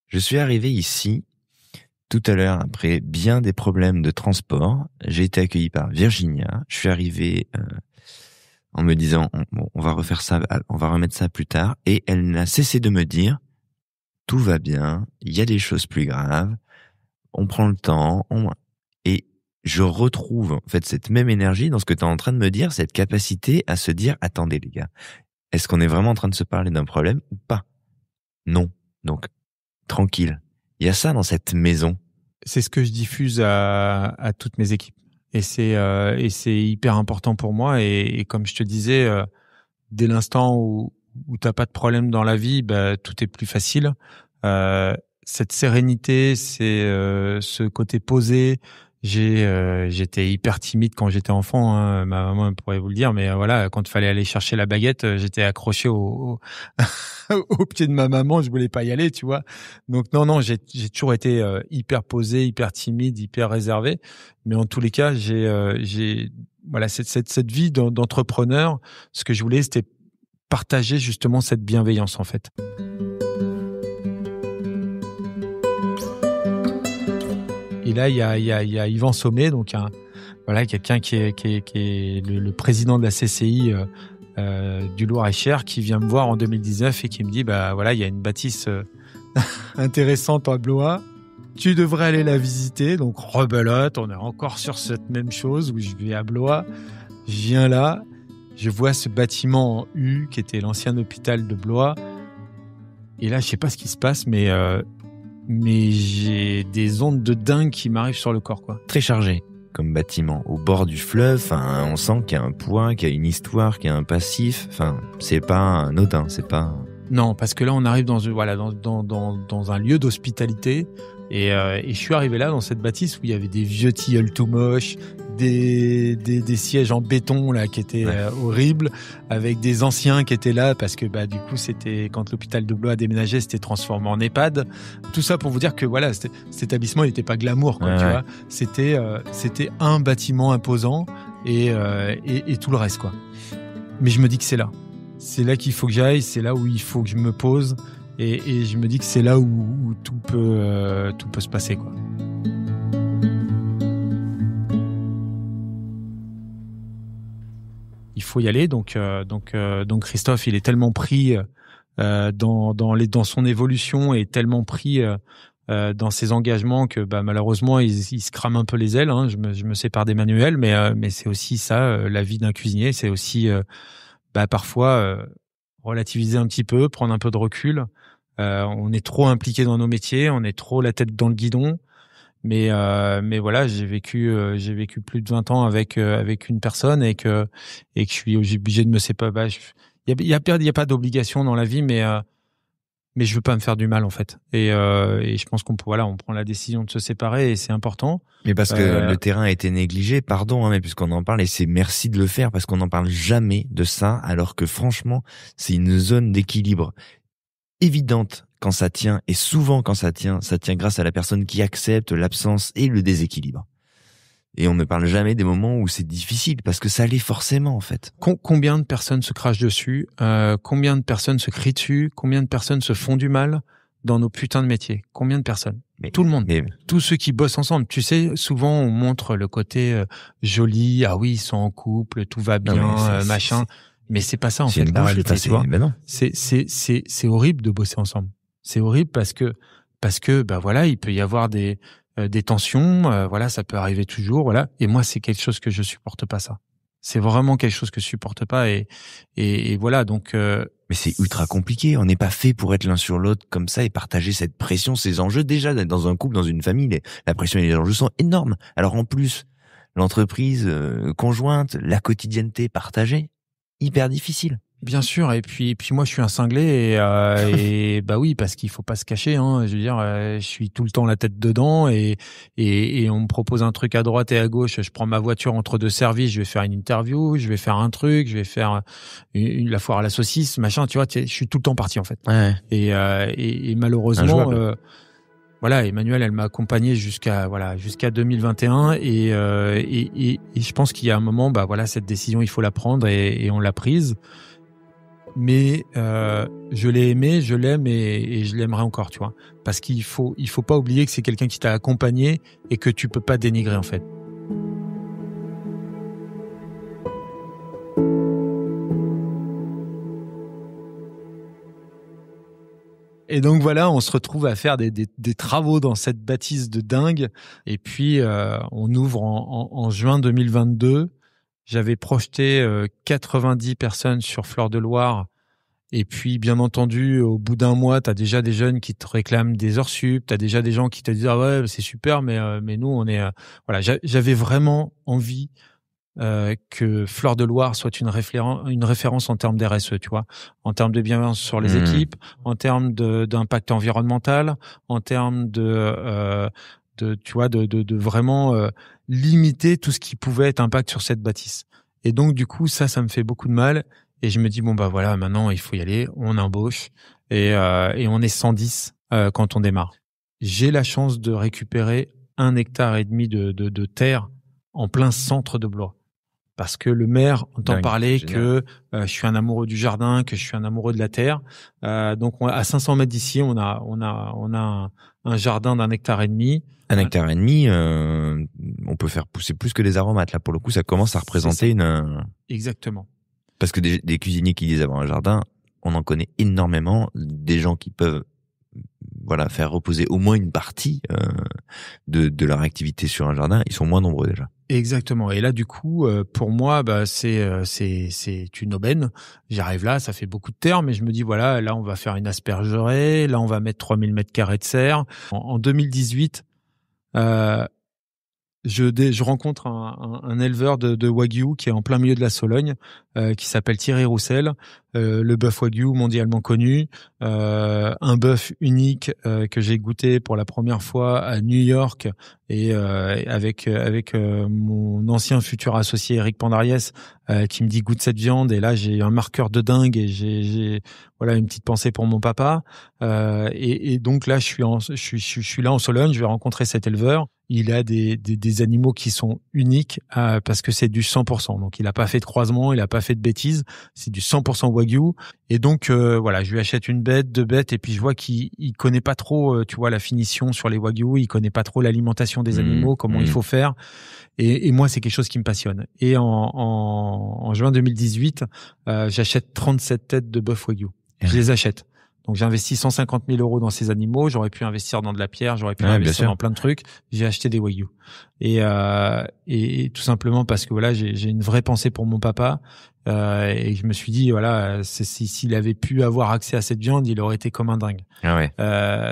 Je suis arrivé ici tout à l'heure après bien des problèmes de transport. J'ai été accueilli par Virginia. Je suis arrivé en me disant on va refaire ça, on va remettre ça plus tard. Et elle n'a cessé de me dire tout va bien, il y a des choses plus graves, on prend le temps. Et je retrouve en fait cette même énergie dans ce que tu es en train de me dire, cette capacité à se dire attendez les gars, est-ce qu'on est vraiment en train de se parler d'un problème ou pas ? Non. Donc tranquille. Il y a ça dans cette maison. C'est ce que je diffuse à toutes mes équipes. Et c'est hyper important pour moi. Et comme je te disais, dès l'instant où t'as pas de problème dans la vie, tout est plus facile. cette sérénité, c'est ce côté posé. J'étais hyper timide quand j'étais enfant, hein. Ma maman pourrait vous le dire, mais voilà, quand il fallait aller chercher la baguette, j'étais accroché au au pied de ma maman, je voulais pas y aller, tu vois. Donc non, j'ai toujours été hyper posé, hyper timide, hyper réservé, mais en tous les cas, j'ai voilà cette vie d'entrepreneur. Ce que je voulais, c'était partager justement cette bienveillance en fait. Et là, il y a Yvan Sommet, donc voilà, quelqu'un qui est le président de la CCI du Loir-et-Cher, qui vient me voir en 2019 et qui me dit, bah voilà, il y a une bâtisse intéressante à Blois. Tu devrais aller la visiter. Donc rebelote, on est encore sur cette même chose où je vais à Blois. Je viens là, je vois ce bâtiment en U qui était l'ancien hôpital de Blois. Et là, je sais pas ce qui se passe, mais j'ai des ondes de dingue qui m'arrivent sur le corps, quoi. Très chargé comme bâtiment, au bord du fleuve. Enfin, on sent qu'il y a un poids, qu'il y a une histoire, qu'il y a un passif. Enfin, c'est pas anodin, c'est pas. Non, parce que là, on arrive dans un lieu d'hospitalité. Et je suis arrivé là, dans cette bâtisse où il y avait des vieux tilleuls tout moches, des sièges en béton là qui étaient horribles, avec des anciens qui étaient là parce que bah du coup c'était quand l'hôpital de Blois a déménagé, c'était transformé en EHPAD. Tout ça pour vous dire que voilà, cet établissement il était pas glamour, quoi, tu vois. C'était un bâtiment imposant et tout le reste, quoi. Mais je me dis que c'est là qu'il faut que j'aille, c'est là où il faut que je me pose. Et je me dis que c'est là où tout peut se passer, quoi. Il faut y aller. Donc Christophe, il est tellement pris dans son évolution et tellement pris dans ses engagements que bah malheureusement il se crame un peu les ailes, hein. Je me sépare d'Emmanuel, mais c'est aussi ça, la vie d'un cuisinier, c'est aussi parfois relativiser un petit peu, prendre un peu de recul. On est trop impliqué dans nos métiers, on est trop la tête dans le guidon. Mais voilà, j'ai vécu plus de 20 ans avec une personne et que je suis obligé de me séparer. Il y a pas d'obligation dans la vie, mais je veux pas me faire du mal en fait. Et je pense on prend la décision de se séparer et c'est important. Mais parce que le terrain a été négligé, pardon, hein, mais puisqu'on en parle, et c'est merci de le faire parce qu'on n'en parle jamais de ça, alors que franchement, c'est une zone d'équilibre évidente quand ça tient, et souvent quand ça tient grâce à la personne qui accepte l'absence et le déséquilibre. Et on ne parle jamais des moments où c'est difficile, parce que ça l'est forcément, en fait. Combien de personnes se crachent dessus, combien de personnes se crient dessus, combien de personnes se font du mal dans nos putains de métiers? Combien de personnes? Tout le monde. Tous ceux qui bossent ensemble. Tu sais, souvent, on montre le côté joli, ah oui, ils sont en couple, tout va bien, machin. Mais c'est pas ça, en fait, la réalité, tu vois. Non. C'est horrible de bosser ensemble. C'est horrible parce que, bah voilà, il peut y avoir des tensions, voilà, ça peut arriver toujours, voilà. Et moi, c'est quelque chose que je supporte pas, ça. C'est vraiment quelque chose que je supporte pas et voilà, donc, mais c'est ultra compliqué. On n'est pas fait pour être l'un sur l'autre comme ça et partager cette pression, ces enjeux. Déjà, d'être dans un couple, dans une famille, la pression et les enjeux sont énormes. Alors, en plus, l'entreprise conjointe, la quotidienneté partagée, hyper difficile. Bien sûr, et puis moi je suis un cinglé et bah oui, parce qu'il faut pas se cacher, hein. Je veux dire, je suis tout le temps la tête dedans et on me propose un truc à droite et à gauche. Je prends ma voiture entre deux services, je vais faire une interview, je vais faire un truc, je vais faire la foire à la saucisse, machin. Tu vois, je suis tout le temps parti en fait. Ouais. Et malheureusement, voilà, Emmanuel, elle m'a accompagné jusqu'à 2021 et je pense qu'il y a un moment, bah voilà, cette décision il faut la prendre et on l'a prise. Mais je l'ai aimé, je l'aime et je l'aimerai encore, tu vois. Parce qu'il faut pas oublier que c'est quelqu'un qui t'a accompagné et que tu peux pas dénigrer en fait. Et donc voilà, on se retrouve à faire des travaux dans cette bâtisse de dingue. Et puis on ouvre en juin 2022. J'avais projeté 90 personnes sur Fleur de Loire. Et puis, bien entendu, au bout d'un mois, t'as déjà des jeunes qui te réclament des heures sup. T'as déjà des gens qui te disent ah ouais, c'est super, mais nous on est voilà. J'avais vraiment envie que Fleur de Loire soit une référence en termes d'RSE, tu vois, en termes de bienveillance sur les équipes, en termes d'impact environnemental, en termes de vraiment limiter tout ce qui pouvait être impact sur cette bâtisse. Et donc du coup ça me fait beaucoup de mal et je me dis bon bah voilà, maintenant il faut y aller, on embauche et on est 110 quand on démarre. J'ai la chance de récupérer 1,5 hectare de terre en plein centre de Blois. Parce que le maire entend parler que je suis un amoureux du jardin, que je suis un amoureux de la terre. Donc à 500 mètres d'ici, on a un jardin d'1,5 hectare. 1,5 hectare, on peut faire pousser plus que des aromates. Là, pour le coup, ça commence à représenter une... Exactement. Parce que des cuisiniers qui disent avoir un jardin, on en connaît énormément. Des gens qui peuvent faire reposer au moins une partie de leur activité sur un jardin, ils sont moins nombreux déjà. Exactement. Et là, du coup, pour moi, c'est une aubaine. J'arrive là, ça fait beaucoup de terre, mais je me dis voilà, là, on va faire une aspergerie, là, on va mettre 3000 mètres carrés de serre. En 2018, je rencontre un éleveur de Wagyu qui est en plein milieu de la Sologne, qui s'appelle Thierry Roussel, le bœuf Wagyu mondialement connu, un bœuf unique que j'ai goûté pour la première fois à New York et avec mon ancien futur associé Eric Pandariès qui me dit goûte cette viande et là j'ai un marqueur de dingue et j'ai une petite pensée pour mon papa et donc là je suis là en Sologne, je vais rencontrer cet éleveur. Il a des animaux qui sont uniques parce que c'est du 100%. Donc il a pas fait de croisement, il a pas fait de bêtises, c'est du 100% Wagyu. Et donc je lui achète une bête, 2 bêtes et puis je vois qu'il connaît pas trop la finition sur les Wagyu, il connaît pas trop l'alimentation des animaux, comment il faut faire. Et moi c'est quelque chose qui me passionne. Et en juin 2018, j'achète 37 têtes de bœuf Wagyu. Je les achète. Donc j'ai investi 150 000 euros dans ces animaux. J'aurais pu investir dans de la pierre, j'aurais pu investir dans plein de trucs. J'ai acheté des Wagyu et tout simplement parce que j'ai une vraie pensée pour mon papa et je me suis dit s'il avait pu avoir accès à cette viande, il aurait été comme un dingue.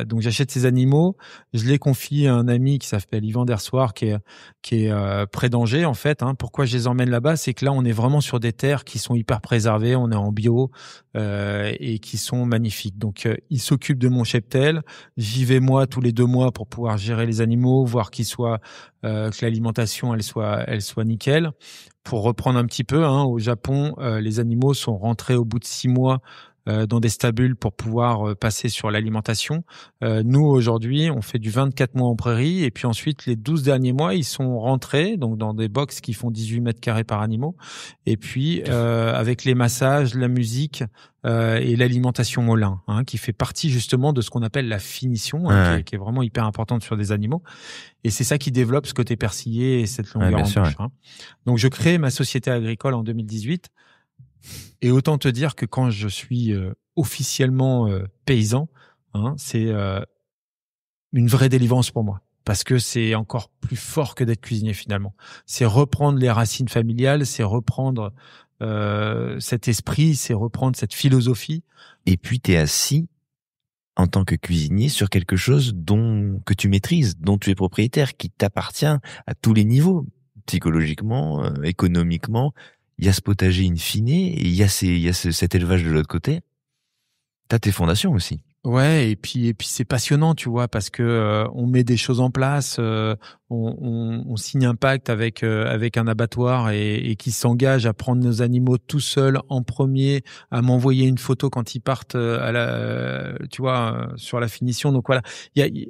Donc j'achète ces animaux, je les confie à un ami qui s'appelle Yvan Dersoir qui est près d'Angers en fait. Pourquoi je les emmène là-bas, c'est que là on est vraiment sur des terres qui sont hyper préservées, on est en bio et qui sont magnifiques. Donc il s'occupe de mon cheptel, j'y vais moi tous les 2 mois pour pouvoir gérer les animaux, voir que l'alimentation elle soit nickel. Pour reprendre un petit peu, au Japon, les animaux sont rentrés au bout de 6 mois dans des stabules pour pouvoir passer sur l'alimentation. Nous, aujourd'hui, on fait du 24 mois en prairie et puis ensuite, les 12 derniers mois, ils sont rentrés donc dans des box qui font 18 mètres carrés par animal. Et puis, avec les massages, la musique et l'alimentation au lin, qui fait partie justement de ce qu'on appelle la finition, qui est vraiment hyper importante sur des animaux. Et c'est ça qui développe ce côté persillé et cette longueur en bouche. Donc, je crée ma société agricole en 2018. Et autant te dire que quand je suis officiellement paysan, c'est une vraie délivrance pour moi. Parce que c'est encore plus fort que d'être cuisinier finalement. C'est reprendre les racines familiales, c'est reprendre cet esprit, c'est reprendre cette philosophie. Et puis t'es assis en tant que cuisinier sur quelque chose que tu maîtrises, dont tu es propriétaire, qui t'appartient à tous les niveaux, psychologiquement, économiquement. Il y a ce potager in fine et il y a cet élevage de l'autre côté. T'as tes fondations aussi. Ouais, et puis c'est passionnant, tu vois, parce que on met des choses en place, on signe un pacte avec un abattoir et qui s'engage à prendre nos animaux tout seuls en premier, à m'envoyer une photo quand ils partent sur la finition. Donc voilà,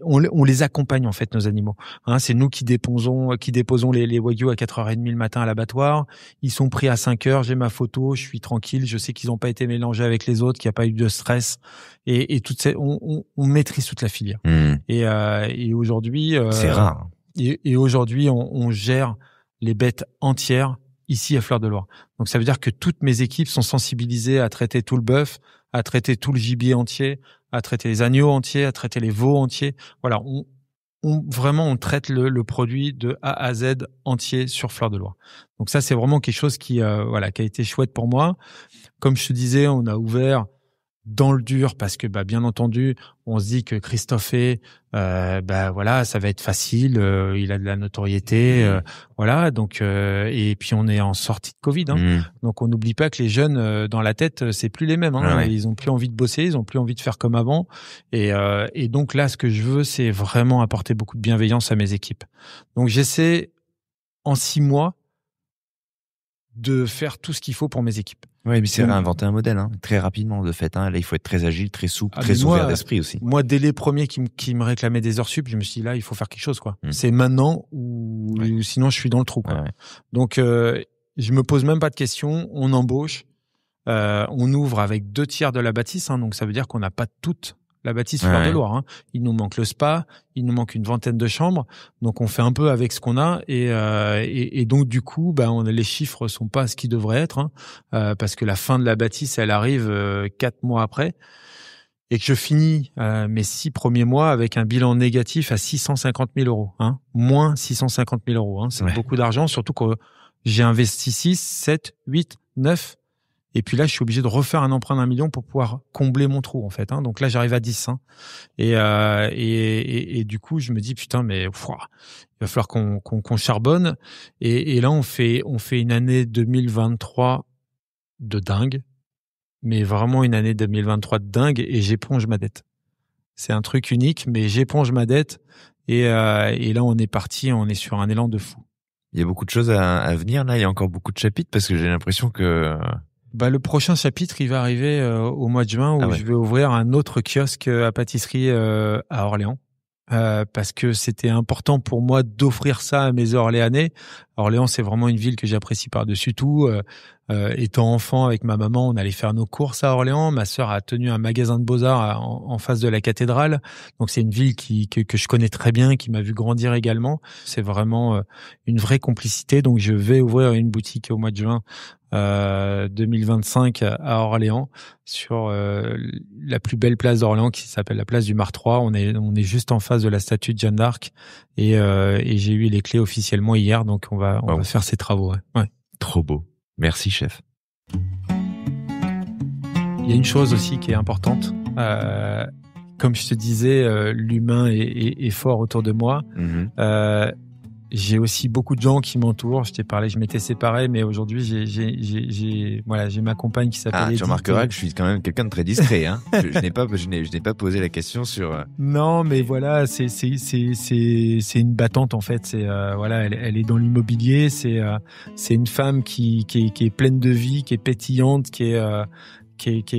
on les accompagne en fait nos animaux. C'est nous qui déposons les Wagyu à 4h30 le matin à l'abattoir. Ils sont pris à 5h, j'ai ma photo, je suis tranquille, je sais qu'ils n'ont pas été mélangés avec les autres, qu'il n'y a pas eu de stress et on maîtrise toute la filière. Et aujourd'hui c'est rare. Et aujourd'hui on gère les bêtes entières ici à Fleur de Loire. Donc ça veut dire que toutes mes équipes sont sensibilisées à traiter tout le bœuf, à traiter tout le gibier entier, à traiter les agneaux entiers, à traiter les veaux entiers. Voilà, on traite le produit de A à Z entier sur Fleur de Loire. Donc ça c'est vraiment quelque chose qui a été chouette pour moi. Comme je te disais, on a ouvert dans le dur parce que bien entendu on se dit que Christophe Hay voilà, ça va être facile, il a de la notoriété, voilà, donc et puis on est en sortie de Covid, donc on n'oublie pas que les jeunes dans la tête c'est plus les mêmes, ils ont plus envie de bosser, ils ont plus envie de faire comme avant, et donc là ce que je veux c'est vraiment apporter beaucoup de bienveillance à mes équipes. Donc j'essaie en 6 mois de faire tout ce qu'il faut pour mes équipes. Oui, mais c'est réinventer un modèle, très rapidement de fait. Là, il faut être très agile, très souple, très ouvert d'esprit aussi. Moi, dès les premiers qui me réclamaient des heures sup, je me suis dit là, il faut faire quelque chose, quoi. C'est maintenant ou sinon je suis dans le trou, quoi. Ouais. Donc, je me pose même pas de questions. On embauche, on ouvre avec 2/3 de la bâtisse, donc ça veut dire qu'on n'a pas toute la bâtisse Fleur de Loire. Il nous manque le spa, il nous manque une 20aine de chambres, donc on fait un peu avec ce qu'on a, et donc du coup, les chiffres sont pas ce qu'ils devraient être, parce que la fin de la bâtisse, elle arrive 4 mois après, et que je finis mes 6 premiers mois avec un bilan négatif à 650 000 euros, moins 650 000 euros. C'est beaucoup d'argent, surtout que j'ai investi 6, 7, 8, 9. Et puis là, je suis obligé de refaire un emprunt d'1 million pour pouvoir combler mon trou, en fait. Donc là, j'arrive à 10. Et du coup, je me dis, putain, mais il va falloir qu'on charbonne. Et là, on fait une année 2023 de dingue. Mais vraiment une année 2023 de dingue. Et j'éponge ma dette. C'est un truc unique, mais j'éponge ma dette. Et là, on est parti, on est sur un élan de fou. Il y a beaucoup de choses à venir, là. Il y a encore beaucoup de chapitres parce que j'ai l'impression que... le prochain chapitre, il va arriver au mois de juin où je vais ouvrir un autre kiosque à pâtisserie à Orléans. Parce que c'était important pour moi d'offrir ça à mes Orléanais. Orléans, c'est vraiment une ville que j'apprécie par-dessus tout. Étant enfant avec ma maman, on allait faire nos courses à Orléans. Ma sœur a tenu un magasin de beaux-arts en face de la cathédrale. Donc c'est une ville que je connais très bien, qui m'a vu grandir également. C'est vraiment une vraie complicité. Donc je vais ouvrir une boutique au mois de juin 2025 à Orléans, sur la plus belle place d'Orléans qui s'appelle la place du Mar 3. On est juste en face de la statue de Jeanne d'Arc, et j'ai eu les clés officiellement hier, donc on va faire ces travaux. Ouais. Trop beau. Merci, chef. Il y a une chose aussi qui est importante. Comme je te disais, l'humain est fort autour de moi. J'ai aussi beaucoup de gens qui m'entourent. Je t'ai parlé, je m'étais séparé, mais aujourd'hui j'ai ma compagne qui s'appelle Edith. Tu remarqueras que je suis quand même quelqu'un de très discret. Je n'ai pas posé la question sur. Non, mais voilà, c'est une battante en fait. C'est elle est dans l'immobilier. C'est une femme qui est pleine de vie, qui est pétillante, qui est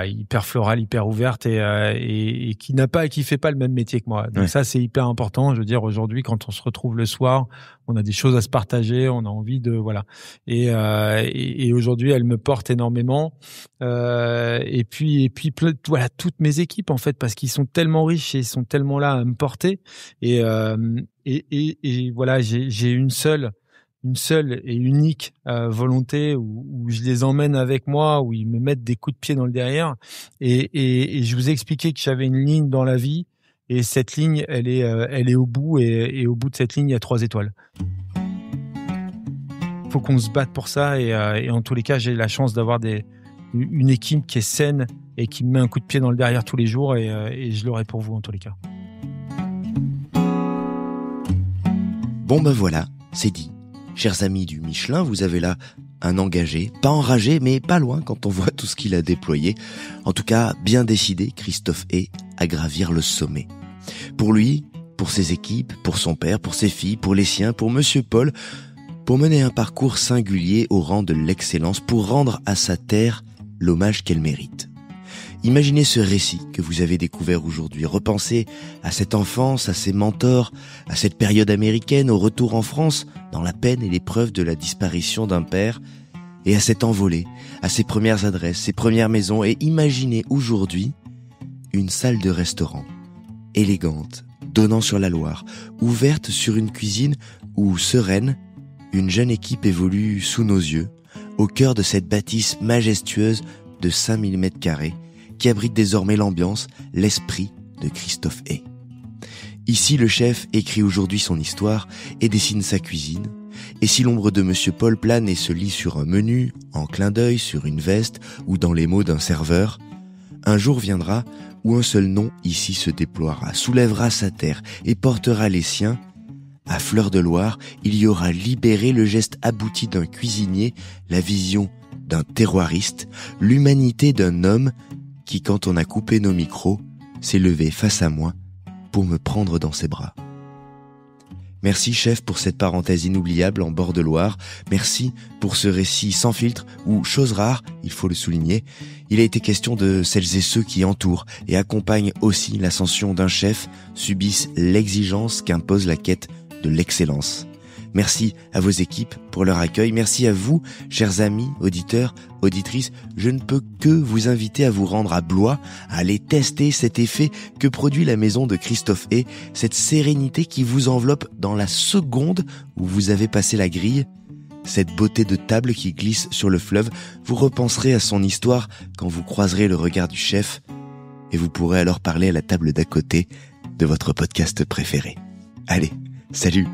hyper florale, hyper ouverte, et qui fait pas le même métier que moi. Donc ça, c'est hyper important. Je veux dire, aujourd'hui, quand on se retrouve le soir, on a des choses à se partager, on a envie de et aujourd'hui, elle me porte énormément. Et puis toutes mes équipes en fait, parce qu'ils sont tellement riches et ils sont tellement là à me porter. Et voilà, j'ai une seule et unique volonté où je les emmène avec moi, où ils me mettent des coups de pied dans le derrière, et je vous ai expliqué que j'avais une ligne dans la vie, et cette ligne elle est au bout, et au bout de cette ligne il y a 3 étoiles. Faut qu'on se batte pour ça, et en tous les cas j'ai la chance d'avoir une équipe qui est saine et qui me met un coup de pied dans le derrière tous les jours, et je l'aurai pour vous en tous les cas. Bon voilà, c'est dit. Chers amis du Michelin, vous avez là un engagé, pas enragé, mais pas loin quand on voit tout ce qu'il a déployé. En tout cas, bien décidé, Christophe Hay, à gravir le sommet. Pour lui, pour ses équipes, pour son père, pour ses filles, pour les siens, pour Monsieur Paul, pour mener un parcours singulier au rang de l'excellence, pour rendre à sa terre l'hommage qu'elle mérite. Imaginez ce récit que vous avez découvert aujourd'hui. Repensez à cette enfance, à ses mentors, à cette période américaine, au retour en France, dans la peine et l'épreuve de la disparition d'un père, et à cette envolée, à ses premières adresses, ses premières maisons. Et imaginez aujourd'hui une salle de restaurant, élégante, donnant sur la Loire, ouverte sur une cuisine où, sereine, une jeune équipe évolue sous nos yeux, au cœur de cette bâtisse majestueuse de 5000 m², qui abrite désormais l'ambiance, l'esprit de Christophe Hay. Ici, le chef écrit aujourd'hui son histoire et dessine sa cuisine. Et si l'ombre de Monsieur Paul plane et se lit sur un menu, en clin d'œil, sur une veste ou dans les mots d'un serveur, Un jour viendra où un seul nom ici se déploiera, soulèvera sa terre et portera les siens. À Fleur de Loire, il y aura libéré le geste abouti d'un cuisinier, la vision d'un terroiriste, l'humanité d'un homme qui, quand on a coupé nos micros, s'est levé face à moi pour me prendre dans ses bras. Merci chef pour cette parenthèse inoubliable en bord de Loire. Merci pour ce récit sans filtre où, chose rare, il faut le souligner, il a été question de celles et ceux qui entourent et accompagnent aussi l'ascension d'un chef, subissent l'exigence qu'impose la quête de l'excellence. Merci à vos équipes pour leur accueil. Merci à vous, chers amis, auditeurs, auditrices. Je ne peux que vous inviter à vous rendre à Blois, à aller tester cet effet que produit la maison de Christophe Hay, cette sérénité qui vous enveloppe dans la seconde où vous avez passé la grille. Cette beauté de table qui glisse sur le fleuve, vous repenserez à son histoire quand vous croiserez le regard du chef et vous pourrez alors parler à la table d'à côté de votre podcast préféré. Allez, salut!